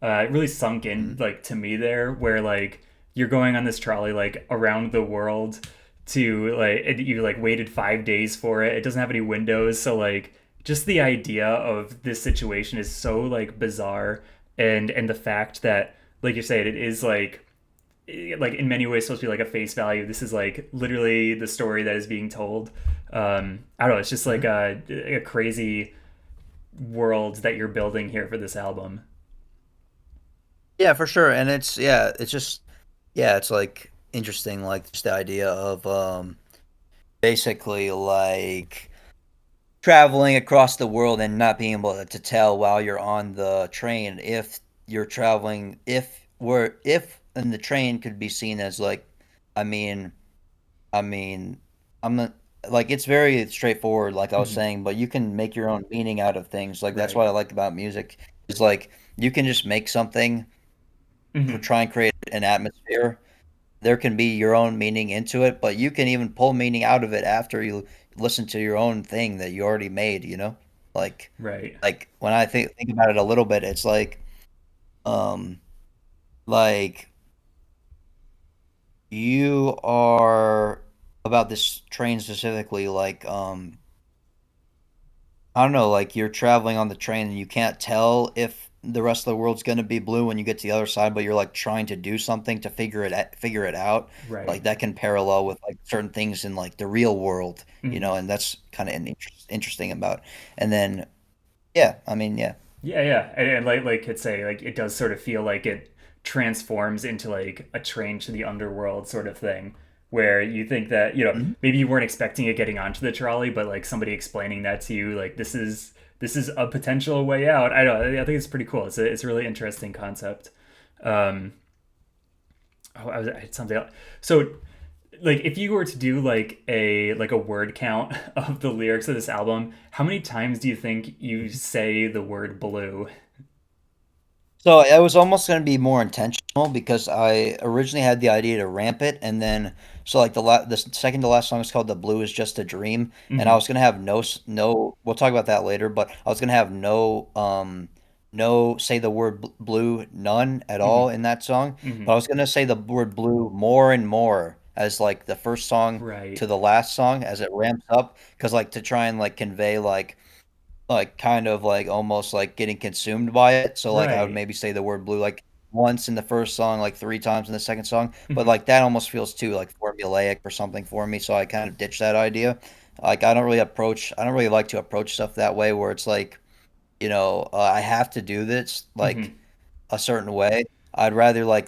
It really sunk in mhm, like to me there, where like you're going on this trolley like around the world to like you like waited 5 days for it. It doesn't have any windows, so like just the idea of this situation is so like bizarre, and the fact that like you said, it is like in many ways supposed to be like a face value. This is like literally the story that is being told. I don't know. It's just like mhm. a crazy world that you're building here for this album. Yeah, for sure. And it's just yeah, it's like interesting, like just the idea of basically like traveling across the world and not being able to tell while you're on the train if you're traveling if and the train could be seen as like I mean I mean I'm not like it's very straightforward like I was Hmm. saying, but you can make your own meaning out of things. Like that's Right. what I like about music is like you can just make something for Hmm. try and create an atmosphere. There can be your own meaning into it, but you can even pull meaning out of it after you listen to your own thing that you already made. Like Right. when I think about it a little bit, it's um like you are about this train specifically, like I don't know, like you're traveling on the train and you can't tell if the rest of the world's gonna be blue when you get to the other side, but you're like trying to do something to figure it out. Right. Like that can parallel with like certain things in like the real world, Hmm. and that's kind of interesting about. And then yeah, I mean yeah. Yeah, yeah, and like could say like it does sort of feel like it transforms into like a train to the underworld sort of thing, where you think that Mhm. maybe you weren't expecting it getting onto the trolley, but like somebody explaining that to you, like this is a potential way out. I don't know. I think it's pretty cool. It's a really interesting concept. Um, I had something else. So like if you were to do like a word count of the lyrics of this album, how many times do you think you say the word blue? So it was almost going to be more intentional because I originally had the idea to ramp it, and then so like the second to last song is called "The Blue Is Just a Dream," and I Hmm. was going to have no. We'll talk about that later, but I was going to have no say the word blue none at all Hmm. in that song, Hmm. but I was going to say the word blue more and more as like the first song Right. to the last song as it ramps up because like to try and like convey like kind of like almost like getting consumed by it. So like I would Right. maybe say the word blue like once in the first song, like three times in the second song. But Hmm. like that almost feels too like formulaic or something for me. So I kind of ditched that idea. Like I don't really like to approach stuff that way where it's like, I have to do this like Hmm. a certain way. I'd rather like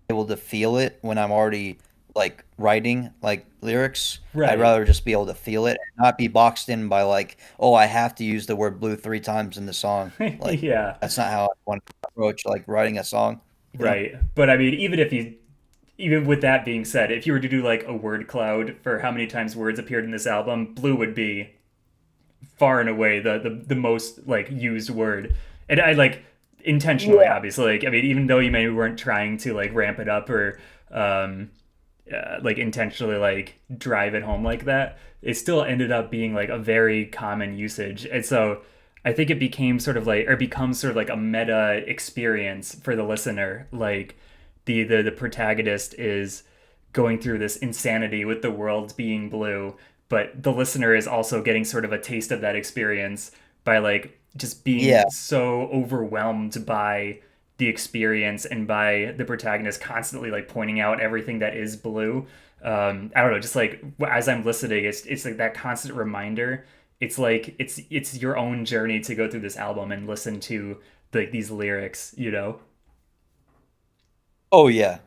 able to feel it when I'm already like writing like lyrics. I'd Right. rather just be able to feel it and not be boxed in by like, oh, I have to use the word blue three times in the song. Like Yeah. that's not how I want to approach like writing a song, you know? Right. But I mean, even with that being said, if you were to do like a word cloud for how many times words appeared in this album, blue would be far and away the most like used word. And I like intentionally, Yeah. obviously. Like I mean, even though you maybe weren't trying to like ramp it up or um like intentionally like drive it home like that, it still ended up being like a very common usage. And so I think it became sort of like, or becomes sort of like a meta experience for the listener. Like the protagonist is going through this insanity with the world being blue, but the listener is also getting sort of a taste of that experience by like just being Yeah. so overwhelmed by the experience and by the protagonist constantly like pointing out everything that is blue. I don't know, just like as I'm listening, it's like that constant reminder. It's like it's your own journey to go through this album and listen to these lyrics, you know? Oh yeah.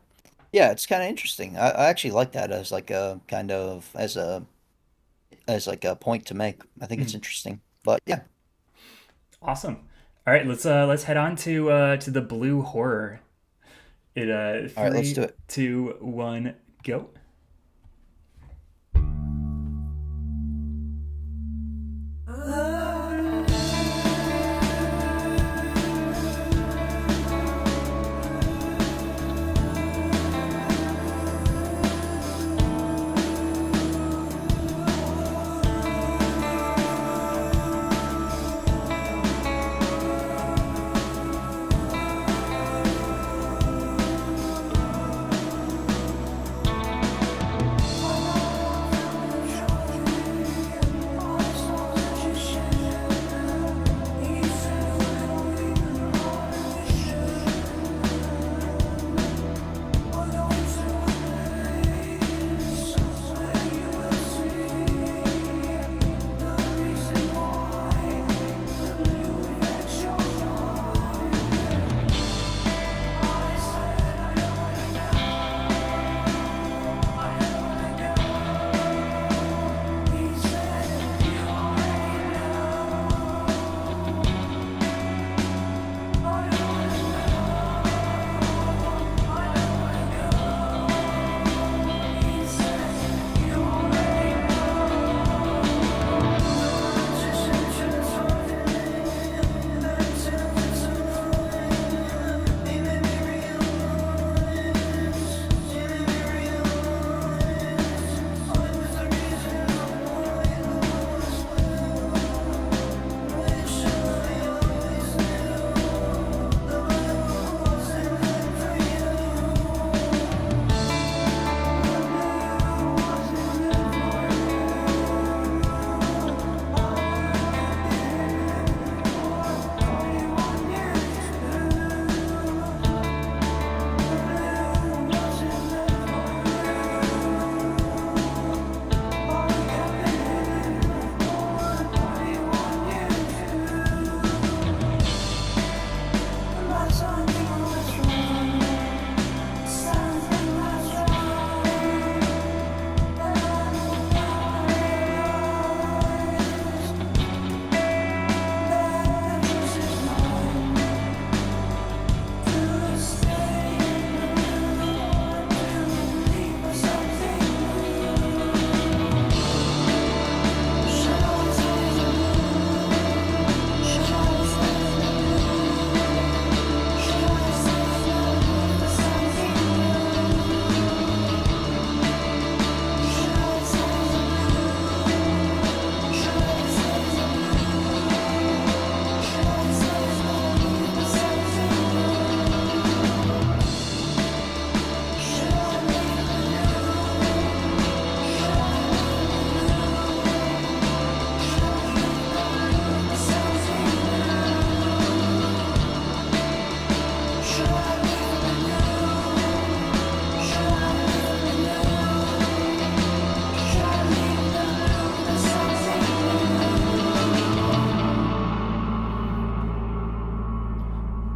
Yeah, it's kind of interesting. I actually like that as like a kind of as like a point to make. I think it's Mm. interesting. But yeah. Awesome. All right, let's head on to the blue horror. It All right, let's do three, it. 2, 1, go.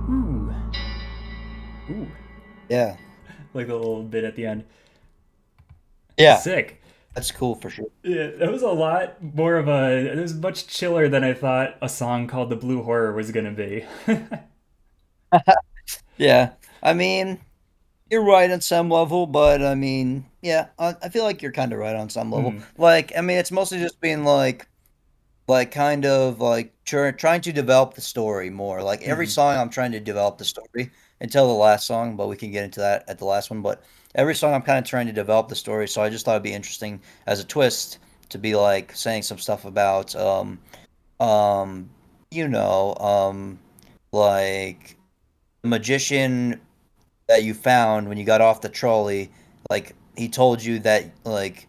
Ooh, ooh, Yeah. like the little bit at the end. Yeah. Sick. That's cool for sure. Yeah, that was a lot more of a. It was much chiller than I thought a song called "The Blue Horror" was gonna be. Yeah. I mean, you're right on some level, but I mean, yeah, I feel like you're kind of right on some level. Mm, Like, I mean, it's mostly just being like kind of like trying to develop the story more. Like every mm, song, I'm trying to develop the story until the last song, but we can get into that at the last one. But every song I'm kind of trying to develop the story, so I just thought it'd be interesting as a twist to be like saying some stuff about um you know like the magician that you found when you got off the trolley, like he told you that like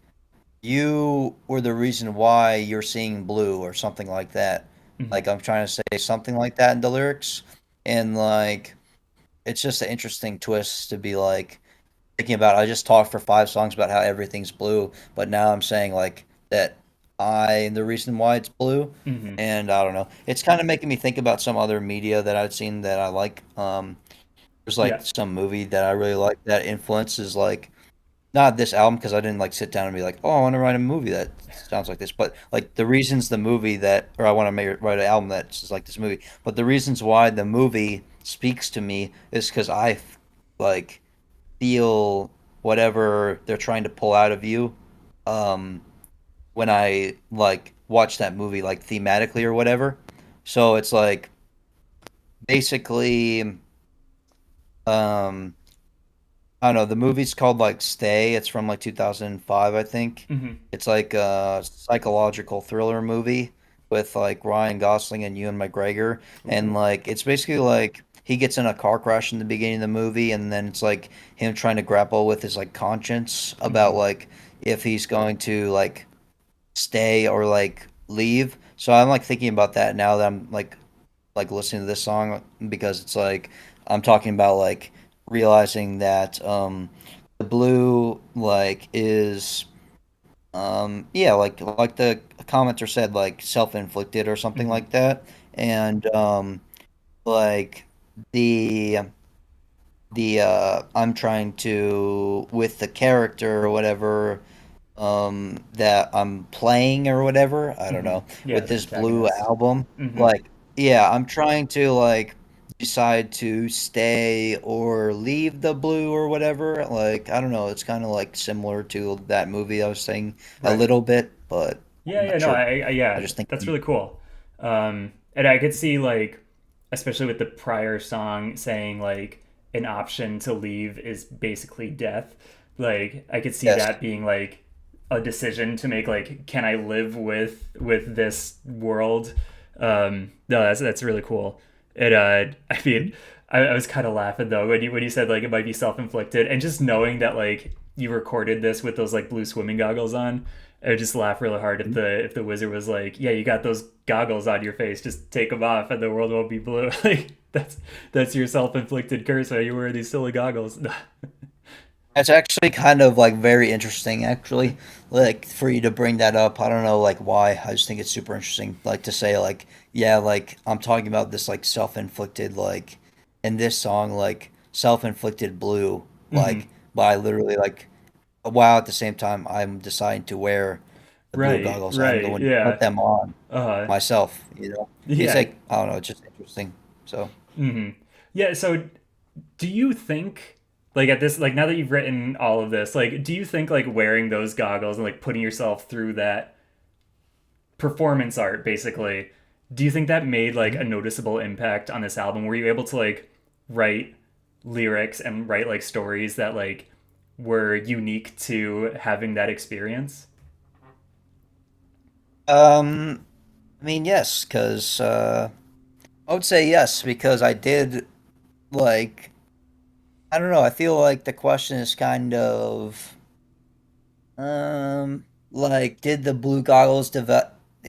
you were the reason why you're seeing blue or something like that. Hmm. Like I'm trying to say something like that in the lyrics, and like it's just an interesting twist to be like thinking about. I just talked for 5 songs about how everything's blue, but now I'm saying like that I am the reason why it's blue, Hmm. and I don't know. It's kind of making me think about some other media that I've seen that I like. There's like Yeah. some movie that I really like that influences like not this album because I didn't like sit down and be like, oh, I want to write a movie that sounds like this, but like the reasons the movie that, or I want to write an album that's like this movie, but the reasons why the movie speaks to me is because like feel whatever they're trying to pull out of you, um, when I like watch that movie, like thematically or whatever. So it's like basically, um, I don't know. The movie's called like Stay. It's from like 2005, I think. Hmm. It's like a psychological thriller movie with like Ryan Gosling and Ewan McGregor. And Ooh. like it's basically like he gets in a car crash in the beginning of the movie and then it's like him trying to grapple with his like conscience about Hmm. like if he's going to like stay or like leave. So I'm like thinking about that now that I'm like listening to this song because it's like I'm talking about like realizing that the blue like is yeah like the commenter said like self-inflicted or something Hmm. like that and like the I'm trying to with the character or whatever that I'm playing or whatever, I don't Hmm. know, Yeah, with the this blue protagonist. album, Hmm. like yeah, I'm trying to like decide to stay or leave the blue or whatever. Like I don't know, it's kind of like similar to that movie I was saying a Right. little bit, but Yeah, I'm yeah, not no, sure. I yeah, just think that's really cool. And I could see like, especially with the prior song saying like an option to leave is basically death. Like I could see yes. that being like a decision to make. Like, can I live with this world? No, that's really cool. It I mean, I was kind of laughing though when you said like it might be self inflicted, and just knowing that like you recorded this with those like blue swimming goggles on. I would just laugh really hard if the wizard was like, "Yeah, you got those goggles on your face. Just take them off, and the world won't be blue." Like that's your self inflicted curse. Why you wear these silly goggles? It's actually kind of like very interesting, actually, like for you to bring that up. I don't know, like why. I just think it's super interesting, like to say, like, yeah, like I'm talking about this like self-inflicted, like in this song, like self-inflicted blue, Hmm. like by literally like while at the same time I'm deciding to wear the blue Right, goggles. I'm right, going to put yeah, them on uh, myself, you know. It's yeah. like I don't know, it's just interesting. So. Hmm. Yeah. So, do you think like at this like now that you've written all of this, like, do you think like wearing those goggles and like putting yourself through that performance art basically, do you think that made like a Mhm. noticeable impact on this album? Were you able to like write lyrics and write like stories that like were unique to having that experience? Um, I mean, yes, because I would say yes because I did like I don't know. I feel like the question is kind of like did the blue goggles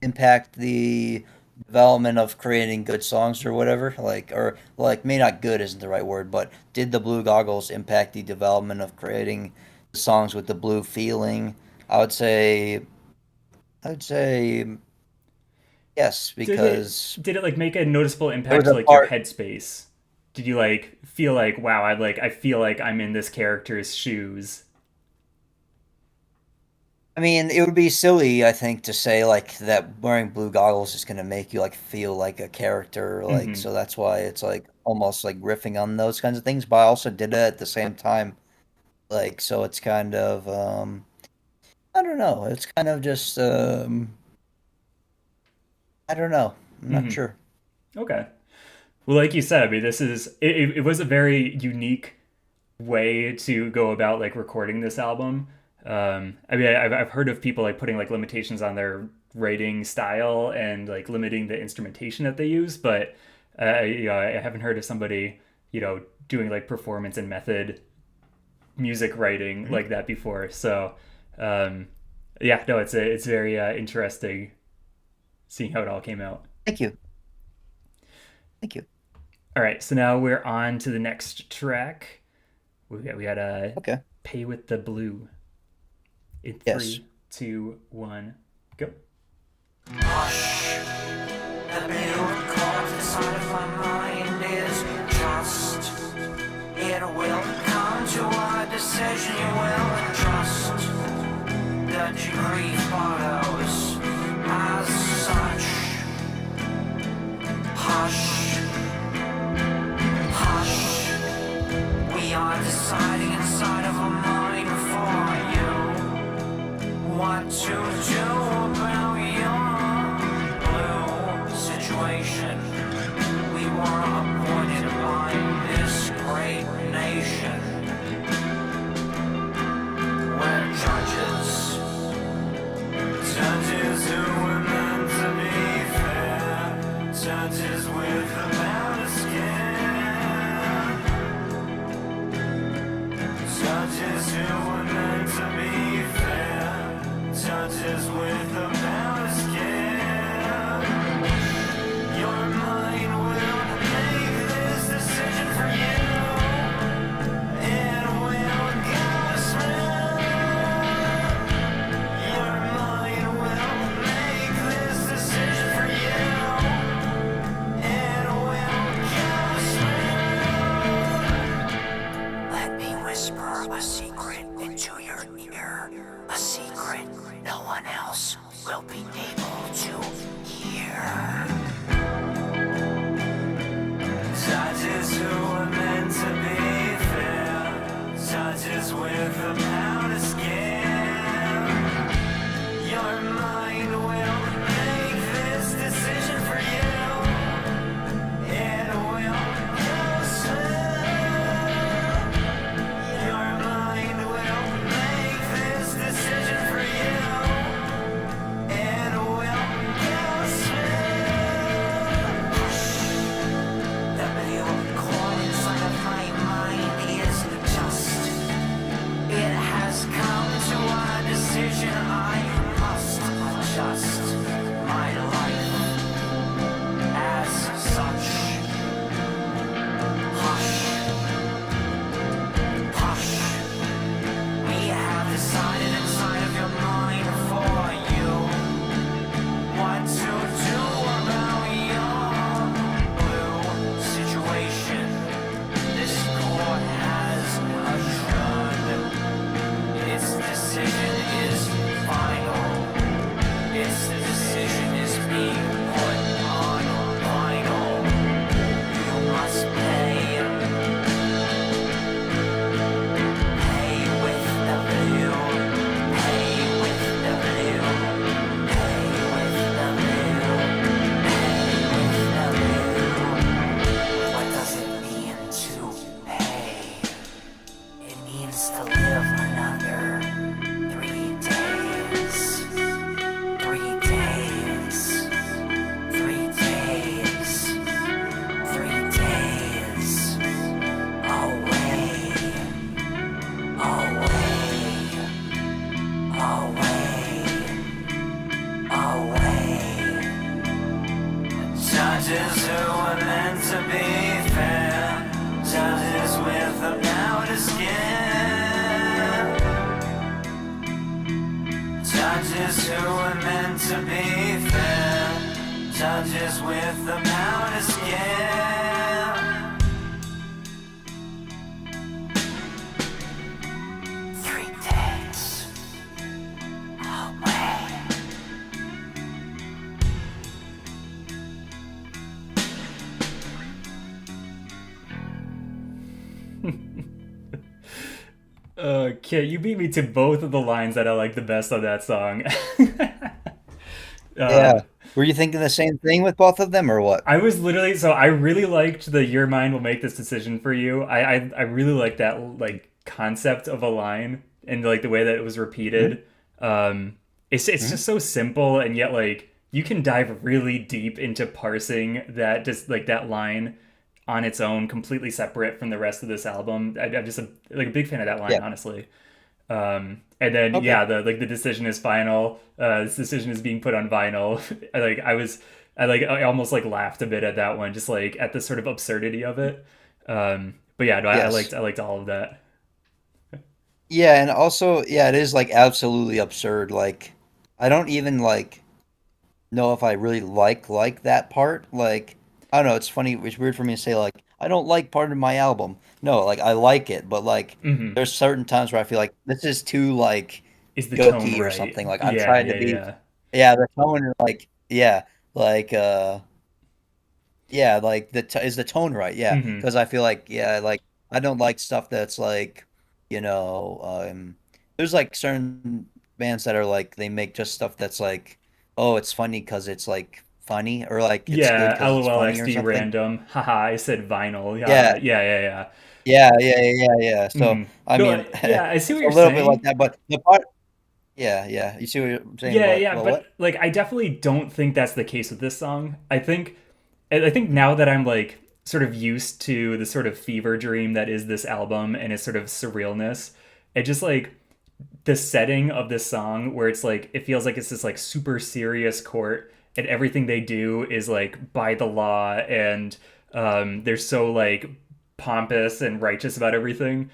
impact the development of creating good songs or whatever? Like or like may not good isn't the right word, but did the blue goggles impact the development of creating songs with the blue feeling? I would say I would say yes because Did it like make a noticeable there impact was to a like your part. headspace? Did you like feel like wow, I feel like I'm in this character's shoes? I mean, it would be silly, I think, to say like that wearing blue goggles is gonna make you like feel like a character, like Hmm. so that's why it's like almost like riffing on those kinds of things, but I also did it at the same time, like so it's kind of I don't know, it's kind of just I don't know, I'm not Hmm. sure. Okay. Well, like you said, I mean, this is it was a very unique way to go about like recording this album. I mean, I've heard of people like putting like limitations on their writing style and like limiting the instrumentation that they use, but I haven't heard of somebody, doing like performance and method music writing like that before. So, yeah, no, it's very interesting seeing how it all came out. Thank you. Thank you. All right, so now we're on to the next track. We got Okay. Pay with the Blue. In Yes. 3, 2, 1, go. Hush, the blue chords inside of my mind is just. It will come to a decision, you will trust. The degree follows as such. Hush, hush, we are deciding inside of our mind for you what to do about your blue situation. We were appointed by this great nation. We're judges, judges who were meant to be fair, judges with a better skin, judges who were meant to be fair, judges with a better skin. Your mind will make this decision for you. It will guide you. Your mind will make this decision for you. It will guide you. Let me whisper a secret into your ear. A secret no one else will be able to hear. Judges who are meant to be fair, judges with a powder skin. Your mind will make this decision for you. It will your mind will make this decision for you. It will the blue core inside of my mind is just. It has come to a decision. I must adjust my life as such. Hush, hush. We have decided inside of your mind for you what to do about your blue situation. This court has adjourned. Its decision is final. Its decision is being put on final. You must pay. Pay with the blue. Pay with the blue. Pay with the blue. Pay with the blue. What does it mean to pay? It means to live another 3 days. 3 days. 3 days. 3 days. Away. Away. Away. Judges who are meant to be fair, judges with a powder skin, judges who are meant to be fair, judges with a powder skin. 3 days. Away. Kit, you beat me to both of the lines that I like the best on that song. Yeah. Were you thinking the same thing with both of them or what? I was literally so I really liked the "Your mind will make this decision for you." I really like that like concept of a line and like the way that it was Hmm. repeated. It's Hmm. just so simple and yet like you can dive really deep into parsing that just like that line on its own, completely separate from the rest of this album. I'm just like a big fan of that line, Yeah. honestly. And then Okay. yeah, the like the decision is final. This decision is being put on vinyl. I almost like laughed a bit at that one, just like at the sort of absurdity of it. But yeah, no, Yes. I liked all of that. Yeah, and also, yeah, it is like absolutely absurd. Like, I don't even like know if I really like that part. Like, I don't know, it's funny, it's weird for me to say like I don't like part of my album. No, like I like it, but like Hmm. there's certain times where I feel like this is too like Is the tone jokey or right? something. Like I'm Yeah, trying to yeah, be, yeah. yeah, the tone like yeah, like yeah, like is the tone right? Yeah, Hmm. because I feel like yeah, like I don't like stuff that's like, there's like certain bands that are like they make just stuff that's like, oh, it's funny because it's like funny or like it's good Yeah, because it's funny or LOLXD something. random. Haha, I said vinyl. Yeah, Yeah, yeah, yeah, yeah. yeah. So I No, mean, yeah, I see what it's you're a little bit like saying. that, but the part, yeah. You see what I'm saying? Yeah, yeah, but What? like I definitely don't think that's the case with this song. I think now that I'm like sort of used to the sort of fever dream that is this album and its sort of surrealness, it just like the setting of this song where it's like it feels like it's this like super serious court and everything they do is like by the law and they're so like pompous and righteous about everything.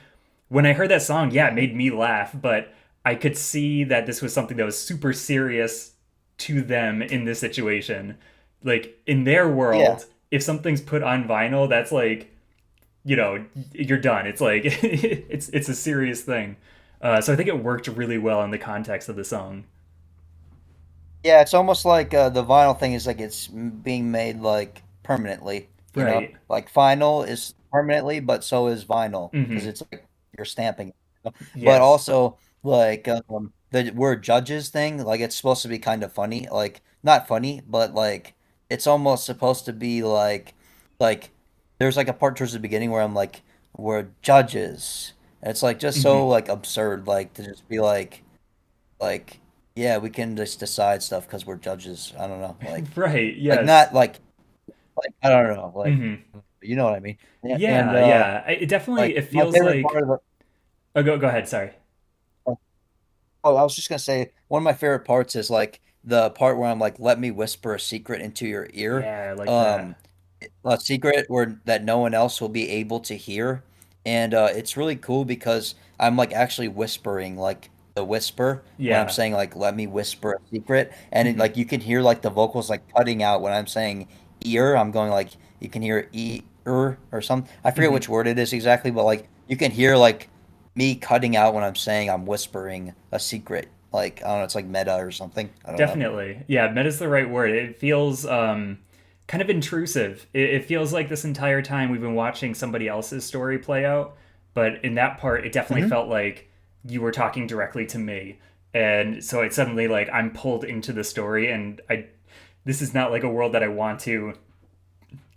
When I heard that song, yeah, it Hmm. made me laugh, but I could see that this was something that was super serious to them in this situation. Like in their Yeah. world, if something's put on vinyl, that's like, you're done. It's like it's a serious thing. So I think it worked really well in the context of the song. Yeah, it's almost like the vinyl thing is like it's being made like permanently, you know? Right. Like vinyl is permanently, but so is vinyl because Mm-hmm. it's like you're stamping it. But Yes. also like the word judges thing, like it's supposed to be kind of funny, like not funny, but like it's almost supposed to be like there's like a part towards the beginning where I'm like we're judges. And it's like just Mm-hmm. so like absurd, like to just be like, yeah, we can just decide stuff because we're judges. I don't know, Right. like Yes. not like I don't know, like Mm-hmm. you know what I mean. And Yeah. Yeah. It like definitely it my feels favorite part like. of the Oh, go ahead. Sorry. oh, I was just gonna say one of my favorite parts is like the part where I'm like, let me whisper a secret into your ear. Yeah, I like Um, that. a secret where that no one else will be able to hear. And it's really cool because I'm like actually whispering like the whisper when I'm Yeah. saying like let me whisper a secret and Mm-hmm. like you can hear like the vocals like cutting out when I'm saying ear. I'm going like you can hear ear or something. I forget Mm-hmm. which word it is exactly, but like you can hear like me cutting out when I'm saying I'm whispering a secret. Like I don't know, it's like meta or something. I don't know. Definitely. Yeah, meta's the right word. It feels kind of intrusive. It feels like this entire time we've been watching somebody else's story play out, but in that part, it definitely Hmm. felt like you were talking directly to me. And so it suddenly like I'm pulled into the story and I this is not like a world that I want to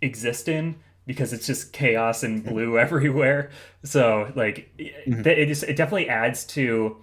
exist in because it's just chaos and blue everywhere. So like Hmm. it definitely adds to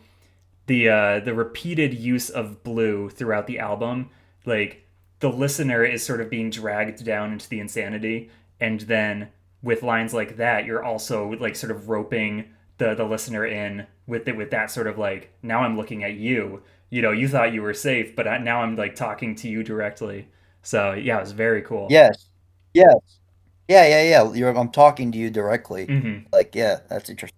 the repeated use of blue throughout the album. Like the listener is sort of being dragged down into the insanity, and then with lines like that, you're also like sort of roping the listener in with that sort of like now I'm looking at you. You thought you were safe, but now I'm like talking to you directly. So yeah, it was very cool. Yes. Yes. Yeah. I'm talking to you directly. Hmm. Like, yeah, that's interesting.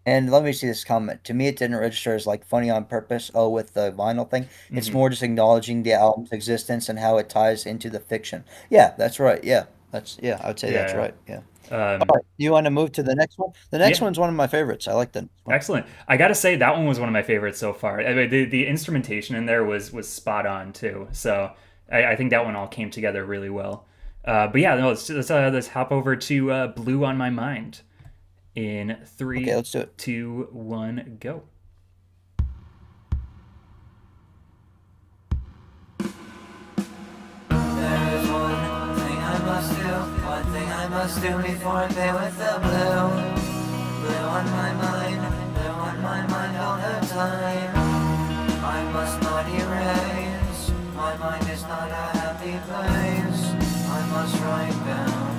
And let me see this comment. To me, it didn't register as like funny on purpose. Oh, with the vinyl thing, it's Hmm. more just acknowledging the album's existence and how it ties into the fiction. Yeah, that's right. Yeah, I would say that's Yeah. right. Yeah. Um, All right. You want to move to the next one? The next yeah. one's one of my favorites. I like the next one. Excellent. I gotta say that one was one of my favorites so far. I mean, the instrumentation in there was spot on too. So I think that one all came together really well. But yeah, no, let's hop over to "Blue on My Mind" in Okay, three, let's do it. 2, 1, go. must do before I pay with the blue? Blue on my mind, blue on my mind all the time. I must not erase, my mind is not a happy place. I must write down,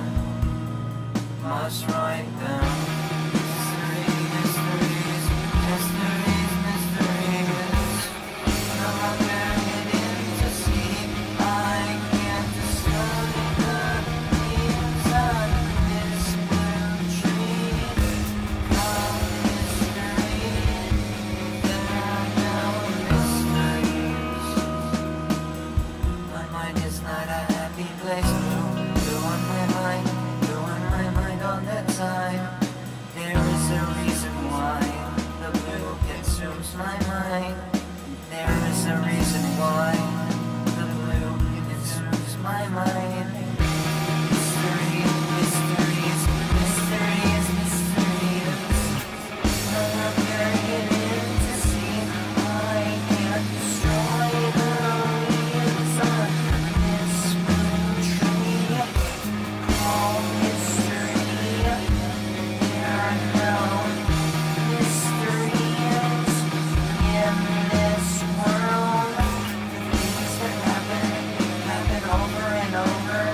must write down. Mysteries, mysteries, mysteries, mysteries. No longer hidden to see, I can't decide the leaves on this blue tree. Call mystery, there are no mysteries. My mind is not a happy place. Blue on my mind, blue on my mind all the time. There is a reason why the blue consumes my mind. There is a reason why the blue consumes my mind. Mystery, mysteries, mysteries, mysteries. No longer hidden to see. I can't destroy the leaves on this blue tree. Call history. There are no mysteries in this world. The things that happen, happen over and over,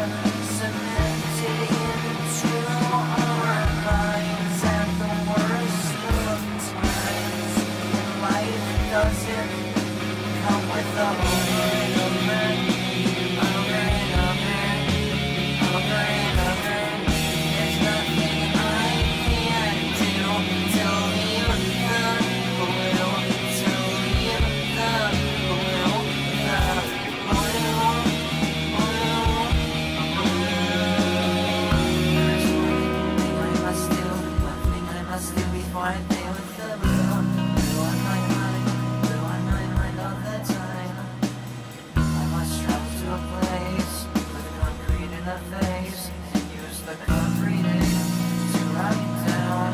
cemented into our minds at the worst of times. Life doesn't come with a over and over, over and over, over and over. There's nothing I can do to leave the blue, to leave the blue, There's one thing I must do before I pay with the blue. Blue on my mind, blue on my mind all the time. I must travel to a place with concrete in the face and use the concrete to write down.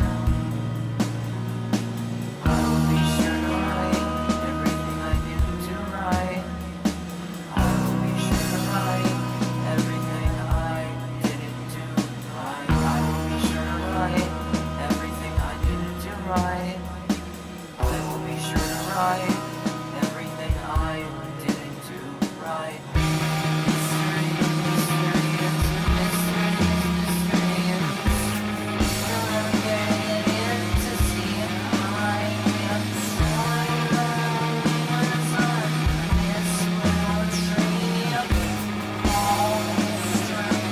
I will be sure to write everything I didn't do right. I will be sure to write everything I didn't do right. I will be sure to write everything I didn't do right. I will be sure to write everything I didn't do right. Mystery, mysterious, mysteries, mysteries. No longer hidden to see. I can't destroy the leaves on this blue tree. All history,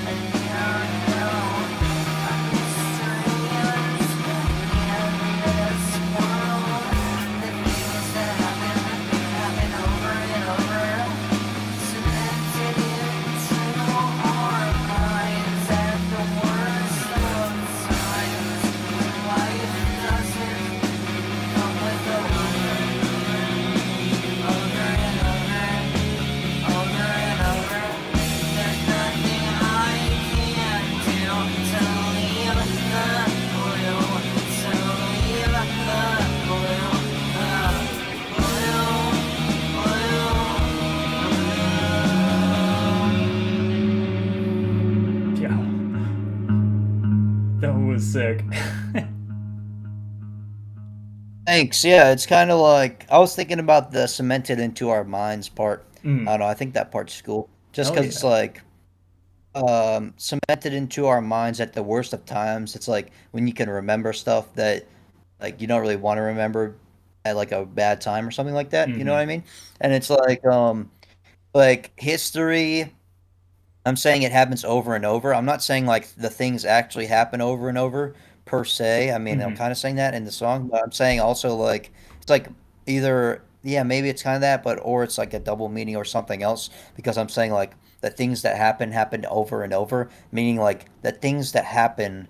and there are no mysteries in this world. The things that happen, happen over and over, cemented into our minds at the worst of times. Life doesn't come with a over and over, over and over. There's nothing I can do to leave the blue, to leave the blue, Yeah, that was sick. Thanks. Yeah, it's kind of like I was thinking about the cemented into our minds part. I Mm. don't know. I think that part's cool. Just Hell because it's yeah. like cemented into our minds at the worst of times. It's like when you can remember stuff that like you don't really want to remember at like a bad time or something like that. You know what I Hmm. mean? And it's like history. I'm saying it happens over and over. I'm not saying like the things actually happen over and over per se. I mean, I'm Hmm. kind of saying that in the song, but I'm saying also like it's like either yeah, maybe it's kind of that, but or it's like a double meaning or something else because I'm saying like the things that happen over and over, meaning like the things that happen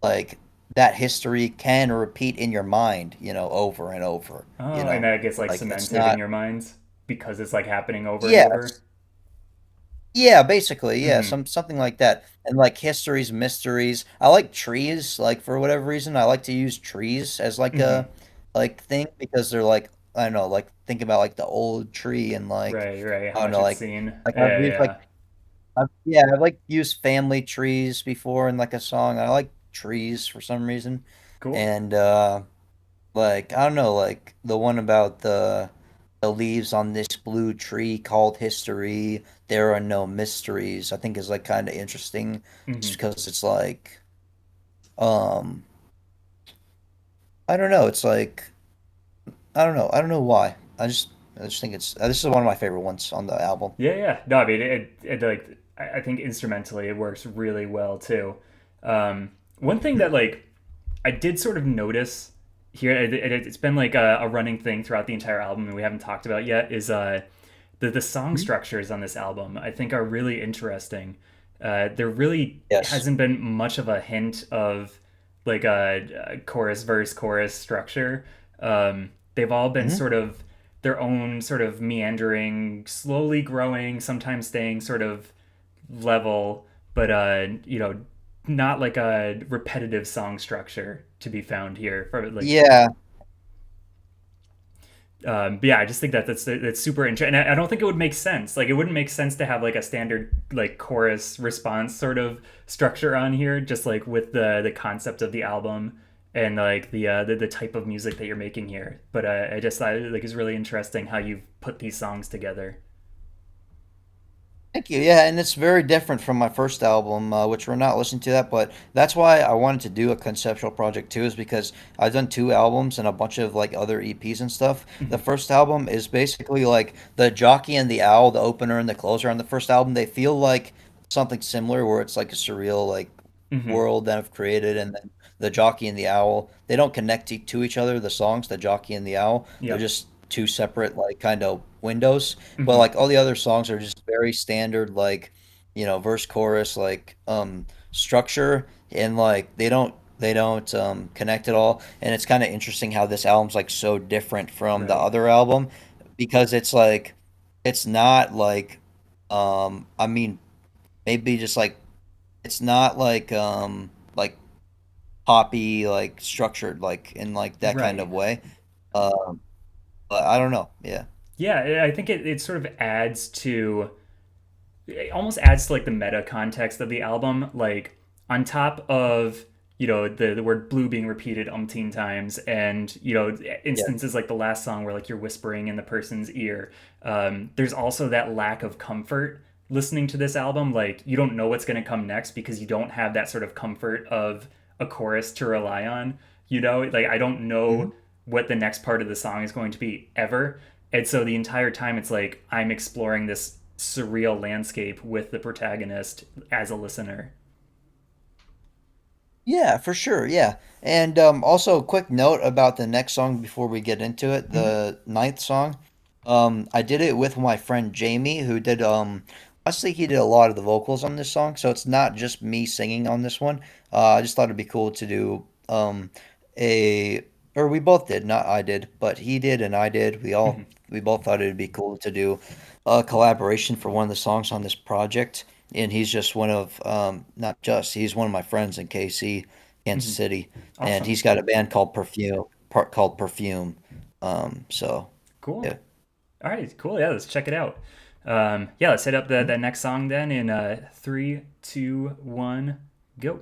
like that history can repeat in your mind, over and over, Oh, and that gets like like it's cemented in not your minds because it's like happening over and yeah. over. Yeah, basically, yeah, Hmm. something like that. And like histories, mysteries. I like trees, like for whatever reason, I like to use trees as like Hmm. a like thing because they're like I don't know, like think about like the old tree and like Right, right. How I don't much know, it's seen. I've Yeah, used like yeah. Yeah, I've like used family trees before in like a song. I like trees for some reason. Cool. And like I don't know, like the one about the leaves on this blue tree called history. There are no mysteries. I think is like kind of interesting just Hmm. because it's like um I don't know, it's like I don't know. I don't know why. I just think it's this is one of my favorite ones on the album. Yeah, yeah. No, I mean, it like I think instrumentally it works really well too. One thing that like I did sort of notice here, it's been like a running thing throughout the entire album, and we haven't talked about yet, is the song Mhm. structures on this album. I think are really interesting. There really Yes. hasn't been much of a hint of like a chorus verse chorus structure. They've all been Hmm. sort of their own sort of meandering, slowly growing, sometimes staying sort of level, but not like a repetitive song structure to be found here. For like, Yeah. but yeah, I just think that's super interesting, and I don't think it would make sense. Like, it wouldn't make sense to have like a standard like chorus response sort of structure on here, just like with the concept of the album and like the type of music that you're making here. But I just thought like it's really interesting how you've put these songs together. Thank you. Yeah, and it's very different from my first album, which we're not listening to that, but that's why I wanted to do a conceptual project too, is because I've done two albums and a bunch of like other EPs and stuff. The Hmm. first album is basically like the Jockey and the Owl, the opener and the closer on the first album. They feel like something similar, where it's like a surreal like Hmm. world that I've created, and then the Jockey and the Owl. They don't connect to each other. The songs, the Jockey and the Owl, they're Yep. just two separate like kind of windows. But Hmm. like all the other songs are just very standard, like verse chorus, like structure, and like they don't connect at all. And it's kind of interesting how this album's like so different from the Right. other album because it's like it's not like I mean maybe just like it's not like poppy like structured like in like that kind Right. of way. Um, but I don't know. Yeah. Yeah, I think it sort of adds to it almost adds to like the meta context of the album. Like on top of the word blue being repeated umpteen times, and Yeah. instances like the last song where like you're whispering in the person's ear. There's also that lack of comfort listening to this album. Like you don't know what's going to come next because you don't have that sort of comfort of a chorus to rely on. Like I don't Mhm. know what the next part of the song is going to be ever. And so the entire time it's like I'm exploring this surreal landscape with the protagonist as a listener. Yeah, for sure. Yeah. And also, a quick note about the next song before we get into it, Mm-hmm. the ninth song. I did it with my friend Jamie, who did honestly he did a lot of the vocals on this song, so it's not just me singing on this one. I just thought it'd be cool to do a or we both did, not I did, but he did and I did. Mm-hmm. We both thought it'd be cool to do a collaboration for one of the songs on this project. And he's just one of not just he's one of my friends in KC, Kansas Mm-hmm. City, and Awesome. he's got a band called Perfume. So Cool. yeah. All right. Cool. Yeah. Let's check it out. Yeah. Let's hit up the next song then in three, two, one, go.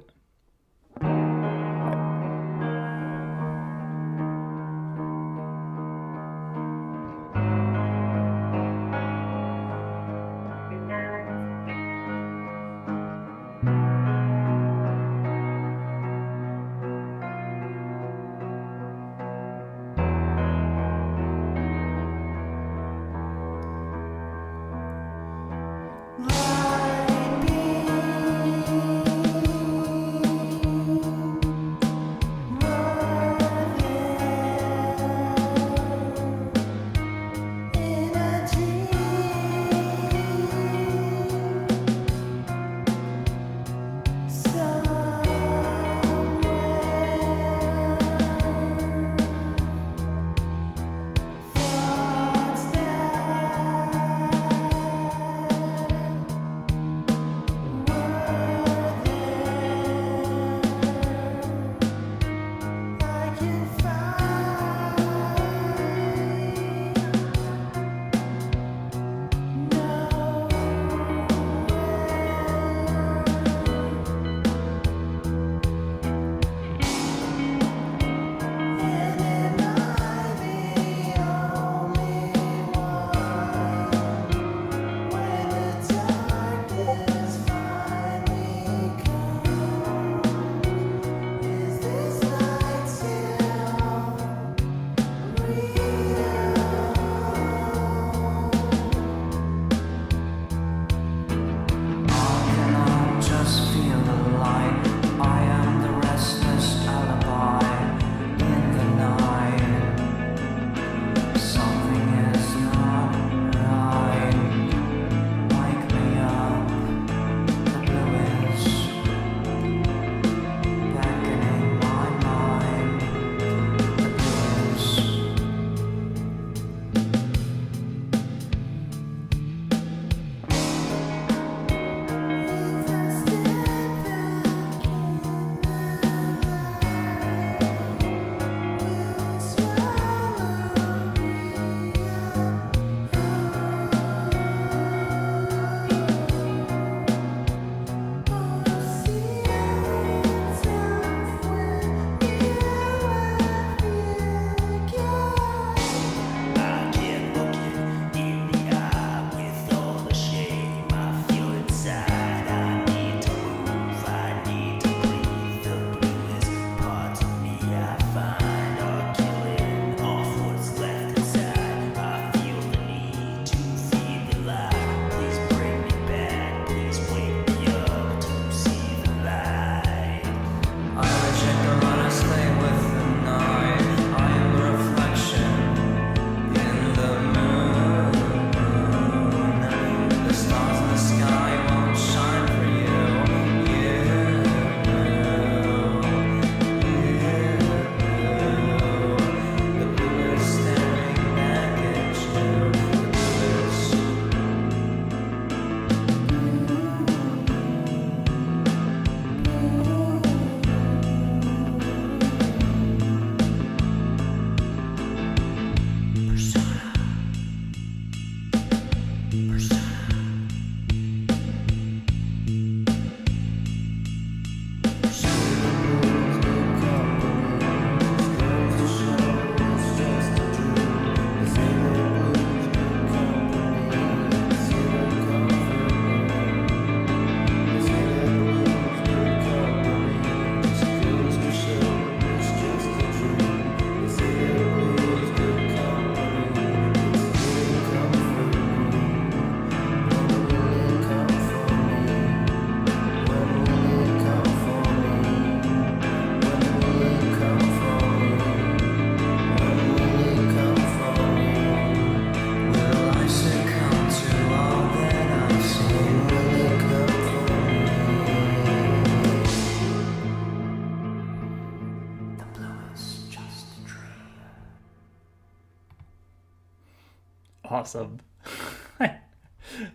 Awesome.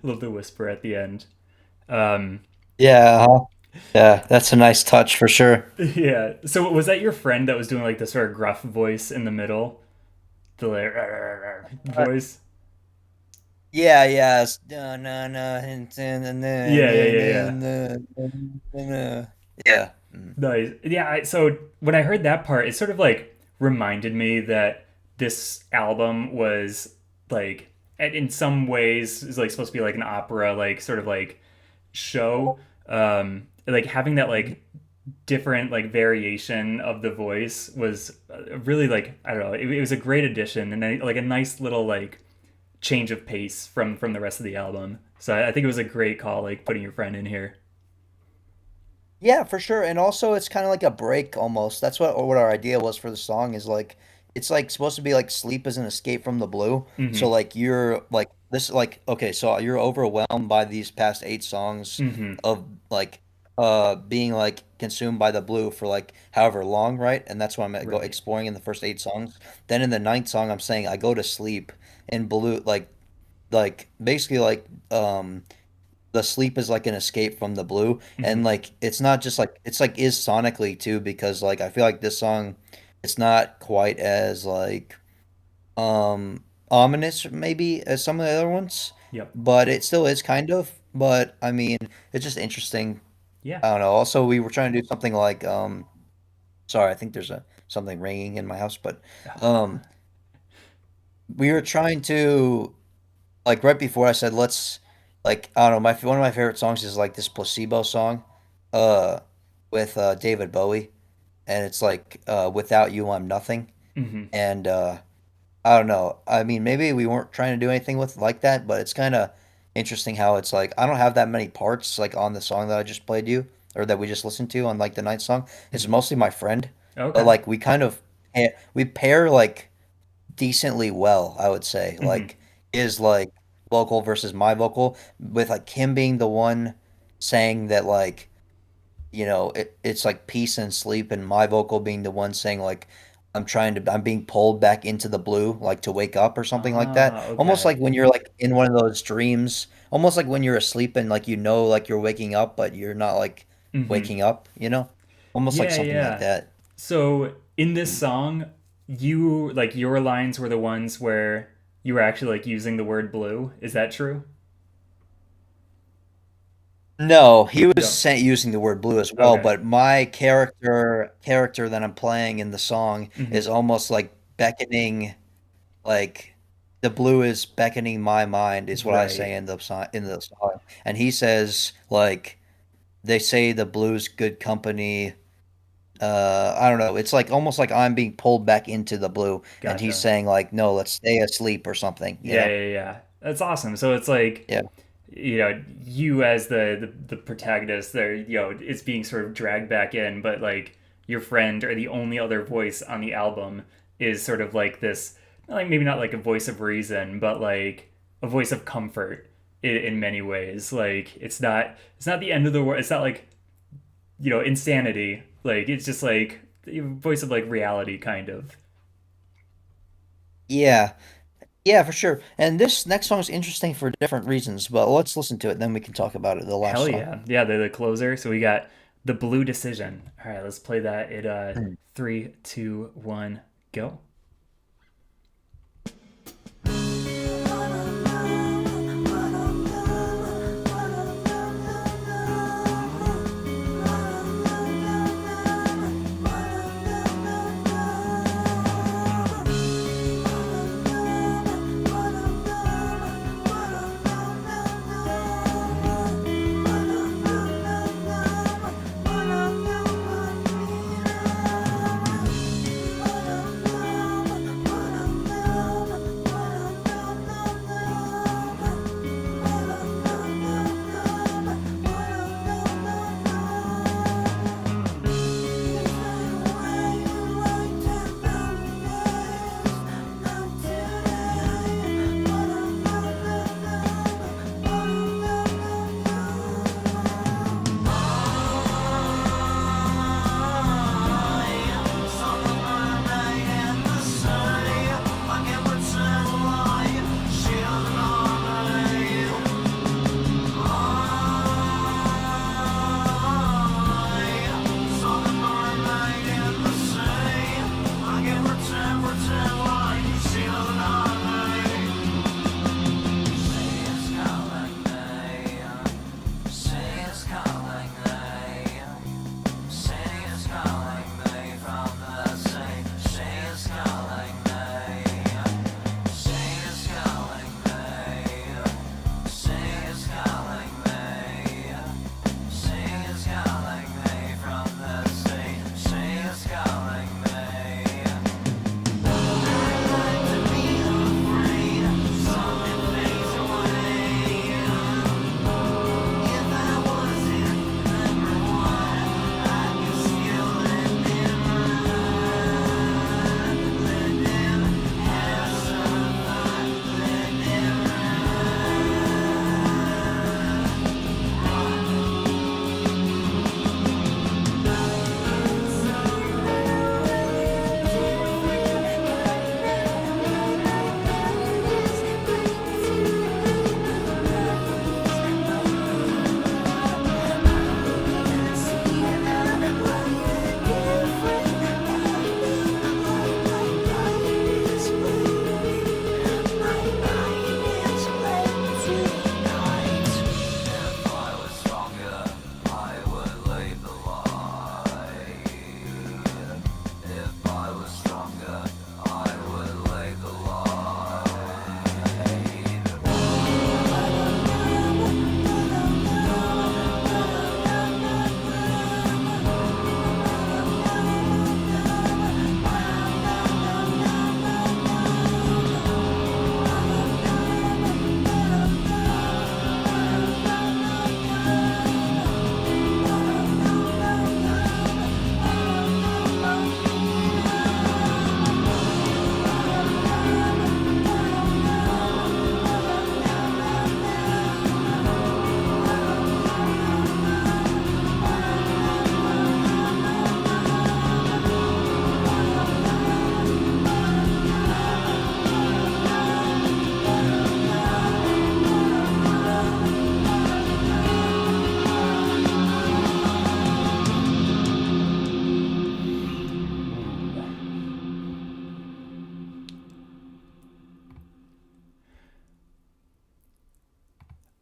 Love the whisper at the end. Um, Yeah, uh-huh. Yeah, that's a nice touch for sure. yeah. So was that your friend that was doing like the sort of gruff voice in the middle? The like voice? Yeah, yeah. It's, no, no, no, and- and- Yeah, yeah, yeah, yeah. yeah. Mm. Nice. Yeah, so when I heard that part, it sort of like reminded me that this album was like in some ways is like supposed to be like an opera, like sort of like show. Like having that like different like variation of the voice was really like I don't know, it was a great addition and like a nice little like change of pace from the rest of the album. So I think it was a great call, like putting your friend in here. Yeah, for sure. And also it's kind of like a break almost. That's what our idea was for the song is like it's like supposed to be like sleep is an escape from the blue. So Mm-hmm. like you're like this like okay, so you're overwhelmed by these past 8 songs Mm-hmm. of like being like consumed by the blue for like however long, right? And that's what I'm go Right. exploring in the first 8 songs. Then in the ninth song I'm saying I go to sleep in blue like basically like the sleep is like an escape from the blue Mm-hmm. and like it's not just like it's like is sonically too because like I feel like this song it's not quite as like ominous maybe as some of the other ones Yep. but it still is kind of but I mean it's just interesting. Yeah. I don't know, also we were trying to do something like sorry I think there's a something ringing in my house but um we were trying to like right before I said let's like I don't know my one of my favorite songs is like this placebo song uh with David Bowie and it's like without you I'm nothing Mm-hmm. and I don't know I mean maybe we weren't trying to do anything with like that but it's kind of interesting how it's like I don't have that many parts like on the song that I just played you or that we just listened to on like the ninth song it's Mm-hmm. mostly my friend but Okay. like we kind of we pair like decently well, I would say. Mm-hmm. Like is like vocal versus my vocal with like him being the one saying that like, it's like peace and sleep and my vocal being the one saying like I'm being pulled back into the blue like to wake up or something like that. Ah, Almost okay. like when you're like in one of those dreams, almost like when you're asleep and like like you're waking up but you're not like Mm-hmm. waking up, you know? Almost like Yeah, something like yeah. that. So in this Mm. song, you like your lines were the ones where you were actually like using the word blue. Is that true? No, he was No. using the word blue as well, Okay. but my character that I'm playing in the song Mm-hmm. is almost like beckoning, like the blue is beckoning my mind, is what I Right. say in the song. And he says like they say the blue's good company. I don't know. It's like almost like I'm being pulled back into the blue, and he's Gotcha. saying like, no, let's stay asleep or something, you Yeah, know? yeah, yeah. That's awesome. So it's like, Yeah. you as the protagonist there, it's being sort of dragged back in, but like your friend or the only other voice on the album is sort of like this, like maybe not like a voice of reason, but like a voice of comfort in many ways. Like it's not the end of the world. It's not like, insanity. Like it's just like the voice of like reality kind of. Yeah. Yeah, for sure. And this next song is interesting for different reasons, but let's listen to it, then we can talk about it, the last Hell song. yeah. Yeah, they're the closer. So we got the blue decision. All right, let's play that at Mm. 3, 2, 1, go.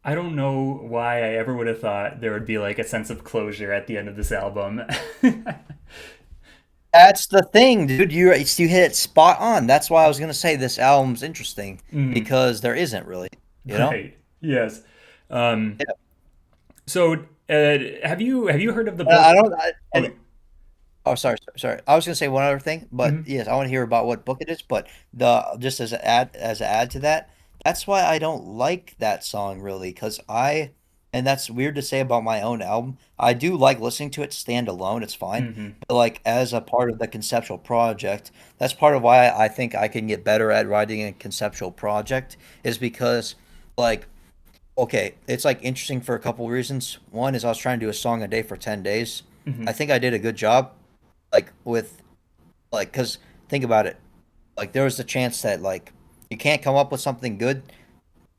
I don't know why I ever would have thought there would be like a sense of closure at the end of this album. That's the thing, dude. You hit it spot on. That's why I was gonna say this album's interesting Mm, because there isn't really, you know. right. Yes. Um, Yeah. so have you heard of the I book? don't. Oh, Oh, sorry. I was gonna say one other thing, but mhm, yes, I want to hear about what book it is. But the just as an add to that, that's why I don't like that song really, because and that's weird to say about my own album. I do like listening to it stand alone. It's fine, mhm, but like as a part of the conceptual project, that's part of why I think I can get better at writing a conceptual project is because like okay, it's like interesting for a couple of reasons. One is I was trying to do a song a day for 10 days. I mhm. think I did a good job like with like because think about it like there was a chance that like you can't come up with something good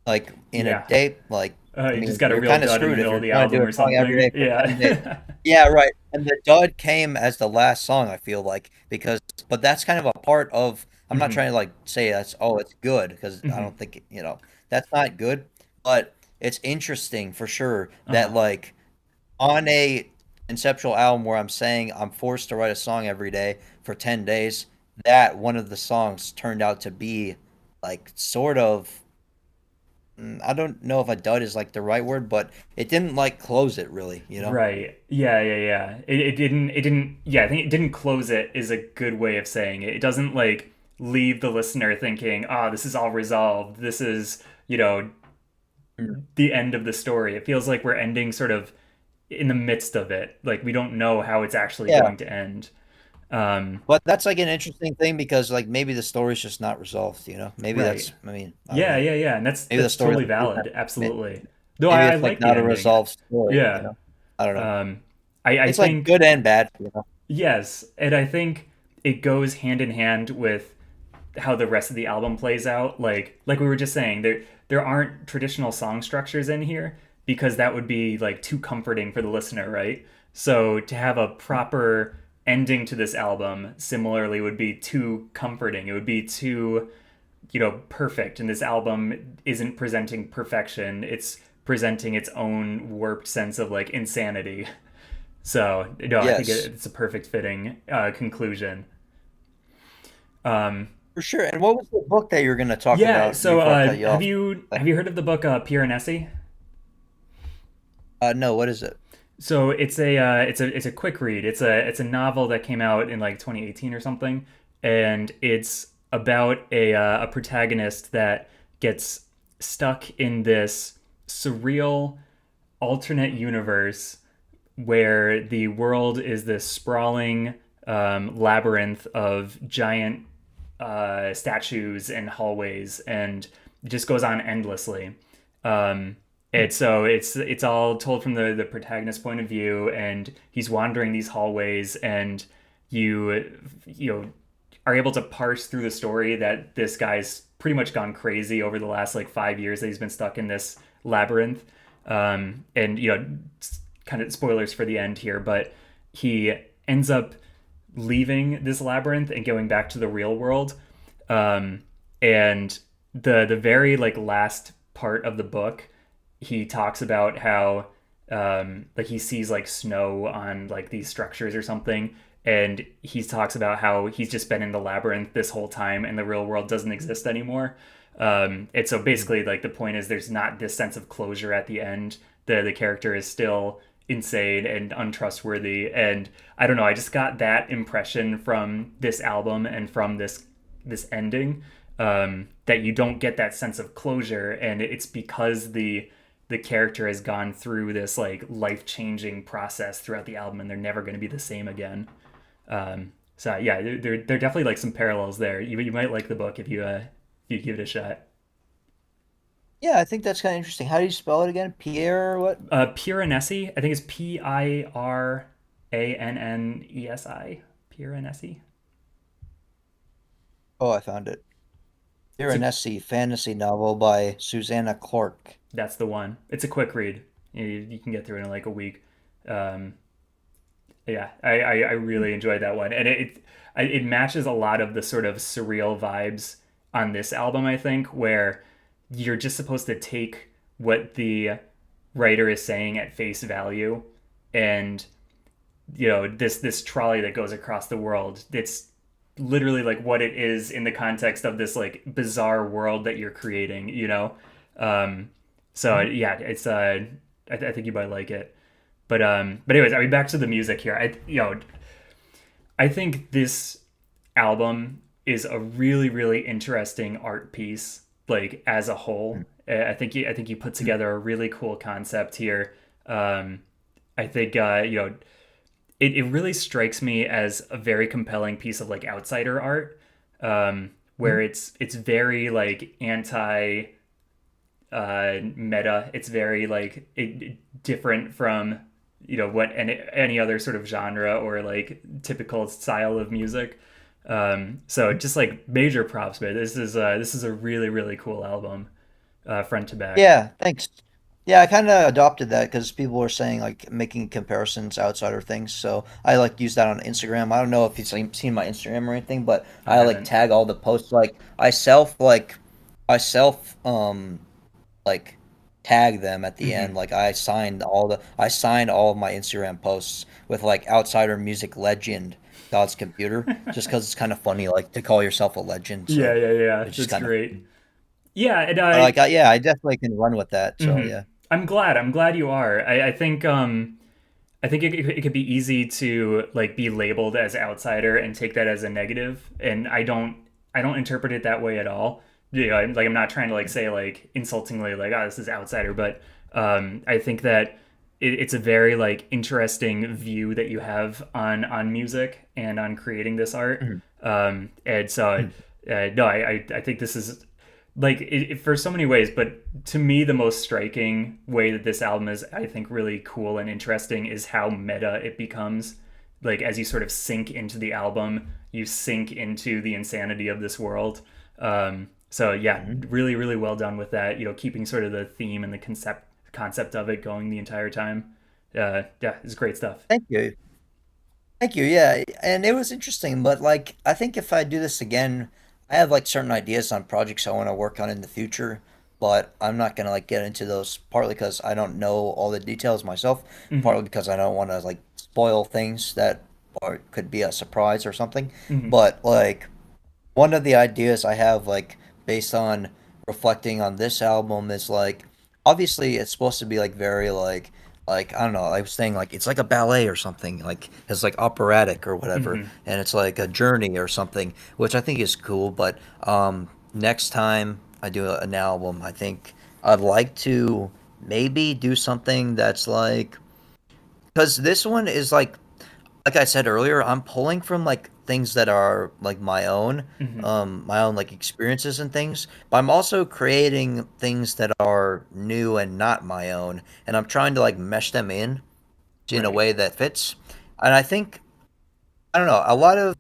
like in a Yeah. day like I You just mean got a you're real kind of dud in the screwed if middle of you're the trying to do album a or song every something. day for 10 days. Yeah. Yeah, right. And the dud came as the last song, I feel like, because but that's kind of a part of I'm not Hmm. trying to like say that's oh it's good because I Hmm. don't think that's not good, but it's interesting for sure that Uh-huh. like on a conceptual album where I'm saying I'm forced to write a song every day for 10 days, that one of the songs turned out to be like sort of I don't know if a dud is like the right word, but it didn't like close it really, you know? Right. Yeah, yeah, yeah. It didn't yeah, I think it didn't close it is a good way of saying it. It doesn't like leave the listener thinking, "Ah, this is all resolved. This is, Mm. the end of the story." It feels like we're ending sort of in the midst of it. Like we don't know how it's actually Yeah. going to end. Um, But that's like an interesting thing because like maybe the story's just not resolved, you know? Maybe right. that's I mean, I don't Yeah, know. yeah, yeah. And that's Maybe the that's story's totally like valid. Absolutely. Though maybe I it's like like the not a ending. resolved story, you Yeah. know? I don't know. Um, I It's like think good and bad, you know? yes, and I think it goes hand in hand with how the rest of the album plays out. Like we were just saying, there aren't traditional song structures in here because that would be like too comforting for the listener, right? So to have a proper ending to this album similarly would be too comforting. It would be too, perfect. And this album isn't presenting perfection. It's presenting its own warped sense of like insanity. So, no, I think Yes. it's a perfect fitting conclusion. Um, For sure. And what was the book that you were going to talk yeah. about So, before I cut you have off? you have you heard of the book Piranesi? No, what is it? So it's a quick read. It's a novel that came out in like 2018 or something, and it's about a protagonist that gets stuck in this surreal alternate universe where the world is this sprawling labyrinth of giant statues and hallways, and it just goes on endlessly. Um, it's all told from the protagonist's point of view, and he's wandering these hallways, and you are able to parse through the story that this guy's pretty much gone crazy over the last like 5 years that he's been stuck in this labyrinth. And kind of spoilers for the end here, but he ends up leaving this labyrinth and going back to the real world. Um, and the very like last part of the book, he talks about how like he sees like snow on like these structures or something, and he talks about how he's just been in the labyrinth this whole time and the real world doesn't exist anymore. And so basically, like the point is, there's not this sense of closure at the end. The character is still insane and untrustworthy, and I don't know. I just got that impression from this album and from this ending, that you don't get that sense of closure, and it's because the character has gone through this like life changing process throughout the album, and they're never going to be the same again. So yeah, there are definitely like some parallels there. You might like the book if you give it a shot. Yeah, I think that's kind of interesting. How do you spell it again? Pierre what? Piranesi, I think it's Piranesi. Piranesi. Oh, I found it. It's a Piranesi fantasy novel by Susanna Clark. That's the one. It's a quick read. You can get through it in like a week. Um, yeah, I really enjoyed that one, and it matches a lot of the sort of surreal vibes on this album. I think where you're just supposed to take what the writer is saying at face value, and this trolley that goes across the world, it's literally like what it is in the context of this like bizarre world that you're creating, so yeah, it's I think you might like it. But anyways, I mean, back to the music here. I think this album is a really, really interesting art piece, like as a whole. I think you put together a really cool concept here. I think it really strikes me as a very compelling piece of like outsider art, where it's very like anti meta. It's very like different from what any other sort of genre or like typical style of music. So just like major props, man. This is a really, really cool album, front to back. Yeah, thanks. Yeah, I kind of adopted that because people were saying like making comparisons outsider things. So I like use that on Instagram. I don't know if you've seen my Instagram or anything, but I I like haven't. tag all the posts. Like I self like tag them at the Hmm. end. Like I signed all of my Instagram posts with like outsider music legend God's computer just because it's kind of funny like to call yourself a legend. Yeah, So yeah, yeah. it's just That's kind of great. Yeah, and but like yeah, I definitely can run with that. So mhm. yeah. I'm glad. I'm glad you are. I think it could be easy to like be labeled as outsider and take that as a negative, and I don't interpret it that way at all. I'm not trying to like say like insultingly like, oh, this is outsider, but I think that it's a very like interesting view that you have on music and on creating this art. Mhm. And so no, I think this is like for so many ways, but to me the most striking way that this album is, I think, really cool and interesting is how meta it becomes. Like as you sort of sink into the album, you sink into the insanity of this world. So yeah, Mhm. really, really well done with that, keeping sort of the theme and the concept of it going the entire time. Yeah, it's great stuff. Thank you. Thank you. Yeah, and it was interesting, but like I think if I do this again, I have like certain ideas on projects I want to work on in the future, but I'm not gonna like get into those partly because I don't know all the details myself, Hmm. partly because I don't want to like spoil things that or could be a surprise or something. Hmm. But like one of the ideas I have like based on reflecting on this album is like obviously it's supposed to be like very like I don't know, I was saying like it's like a ballet or something, like it's like operatic or whatever, Hmm. and it's like a journey or something, which I think is cool, but next time I do an album, I think I'd like to maybe do something that's like because this one is like I said earlier, I'm pulling from like things that are like Hmm. my own like experiences and things, but I'm also creating things that are new and not my own, and I'm trying to like mesh them in a Right. way that fits. And I think I don't know, a lot of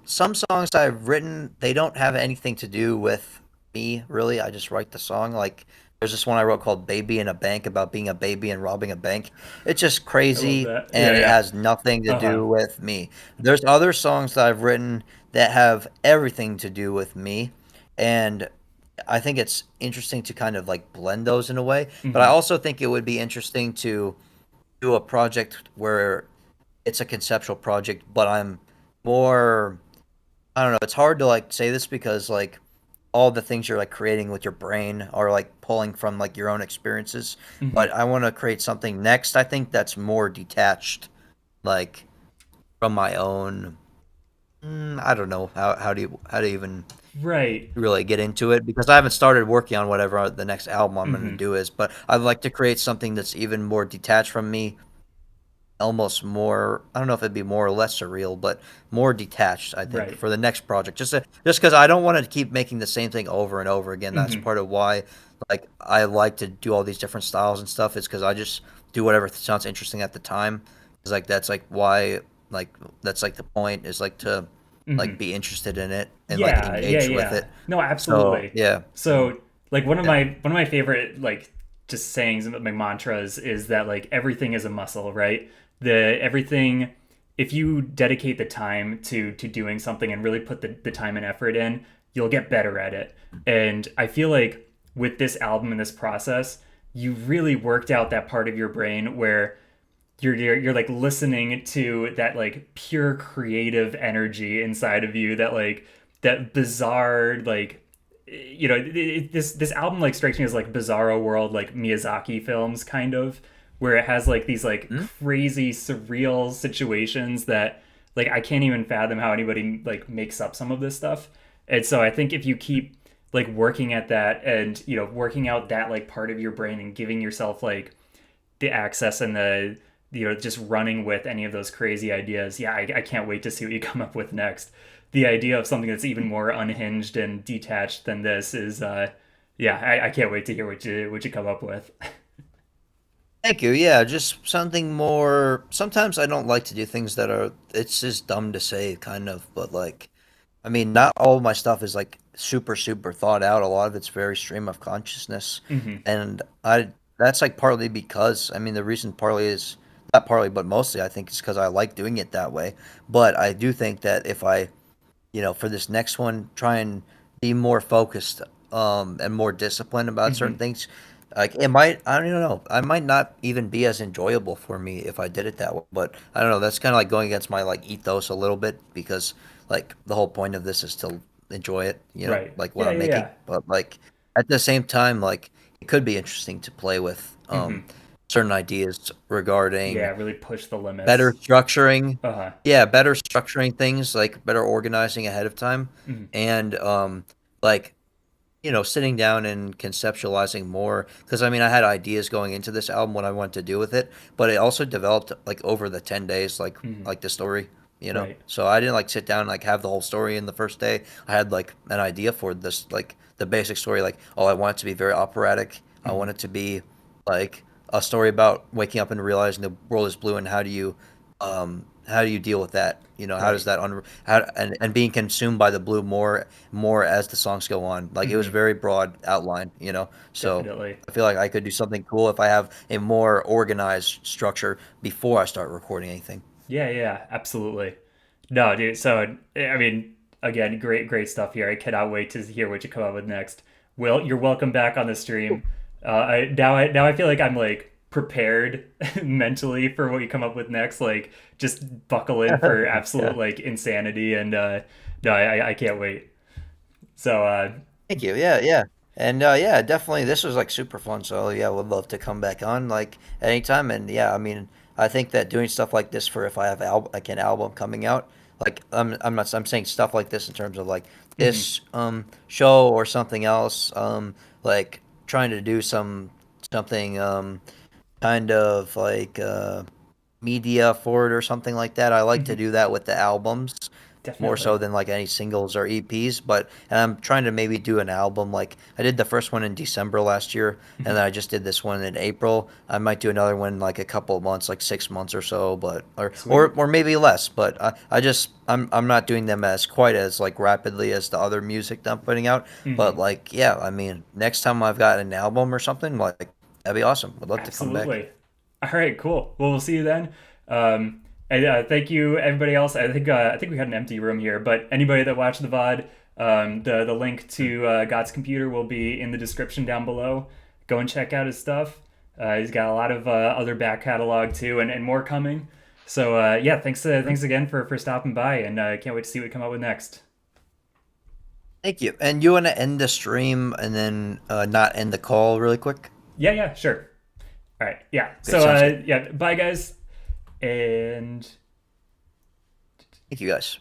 some songs I've written, they don't have anything to do with me, really. I just write the song. Like there's this one I wrote called Baby in a Bank about being a baby and robbing a bank. It's just I love crazy that. Yeah, and it yeah. has nothing to Uh-huh. do with me. There's other songs that I've written that have everything to do with me. And I think it's interesting to kind of like blend those in a way. But I Hmm. also think it would be interesting to do a project where it's a conceptual project, but I'm more I don't know, it's hard to like say this because like all the things you're like creating with your brain are like pulling from like your own experiences, Hmm. but I want to create something next I think that's more detached like from my own I don't know how to even Right. really get into it because I haven't started working on whatever the next album I'm going to Hmm. do is, but I'd like to create something that's even more detached from me, almost more I don't know if it'd be more or less surreal, but more detached, I think, Right. for the next project. Just because I don't want to keep making the same thing over and over again. That's Hmm. part of why like I like to do all these different styles and stuff. Is because I just do whatever sounds interesting at the time. It's like that's like why like that's like the point is like to like Hmm. be interested in it and like Yeah, yeah, engage with yeah. it. No, So absolutely. yeah. So, like Yeah. one of my favorite like just sayings, my mantras is that like everything is a muscle, right? The everything, if you dedicate the time to doing something and really put the time and effort in, you'll get better at it. And I feel like with this album and this process, you really worked out that part of your brain where you're like listening to that like pure creative energy inside of you, that like that bizarre like this album like strikes me as like bizarro world, like Miyazaki films kind of, where it has like these like Hmm? crazy surreal situations that like I can't even fathom how anybody like makes up some of this stuff. And so I think if you keep like working at that, and working out that like part of your brain and giving yourself like the access and the just running with any of those crazy ideas, yeah, I can't wait to see what you come up with next. The idea of something that's even more unhinged and detached than this is yeah, I can't wait to hear what you come up with. Thank you. Yeah, just something more. Sometimes I don't like to do things that are. It's just dumb to say, kind of, but like, I mean, not all of my stuff is like super, super thought out. A lot of it's very stream of consciousness, Hmm. and I. That's like partly because I mean the reason partly is not partly, but mostly I think it's because I like doing it that way. But I do think that if I for this next one, try and be more focused and more disciplined about certain Hmm. things. Like it might, I don't know, I might not even be as enjoyable for me if I did it that way. But I don't know. That's kind of like going against my like ethos a little bit because like the whole point of this is to enjoy it, Right. like what Yeah, I'm yeah, making. yeah. But like at the same time, like it could be interesting to play with Hmm. certain ideas Yeah, regarding really push the better limits. structuring, Uh-huh. yeah, better structuring things, like better organizing ahead of time, Hmm. and like sitting down and conceptualizing more. Because I mean, I had ideas going into this album, what I wanted to do with it, but it also developed like over the 10 days, Hmm. like the story. Right. So I didn't like sit down and like have the whole story in the first day. I had like an idea for this, like the basic story, like oh, I want it to be very operatic. I Hmm. want it to be like a story about waking up and realizing the world is blue, and how do you deal with that? How does Right. that and being consumed by the blue more as the songs go on. Like it was a Hmm. very broad outline. So Definitely. I feel like I could do something cool if I have a more organized structure before I start recording anything. Yeah, yeah, absolutely. No, dude. So, I mean, again, great stuff here. I cannot wait to hear what you come up with next. Will, you're welcome back on the stream. Now I feel like I'm like prepared mentally for what you come up with next. Like, just buckle in for Yeah. absolute like insanity, and no, I can't wait. So, Thank you. Yeah, yeah. And yeah, definitely this was like super fun. So yeah, would love to come back on like anytime. And yeah, I mean, I think that doing stuff like this for if I have like an album coming out, like I'm saying stuff like this in terms of like mhm, this show or something else, like trying to do something kind of like media for it or something like that. I like to mhm, do that with the albums more so definitely. than like any singles or EPs. But and I'm trying to maybe do an album. Like I did the first one in December last year, and Mhm. then I just did this one in April. I might do another one in like a couple of months, like 6 months or so, but or or Sweet. or maybe less. But I'm not doing them as quite as like rapidly as the other music that I'm putting out. But Hmm. like yeah, I mean next time I've got an album or something like that'd be awesome. Would love to come back. Absolutely. All right, cool. Well, we'll see you then. And thank you, everybody else. I think we had an empty room here, but anybody that watched the VOD, the link to God's computer will be in the description down below. Go and check out his stuff. He's got a lot of other back catalog too, and more coming. So yeah, thanks again for stopping by, and can't wait to see what we come up with next. Thank you. And you want to end the stream and then not end the call really quick? Yeah, yeah, sure. All right, yeah. Okay, So sounds good. yeah, bye guys, and Thank you guys.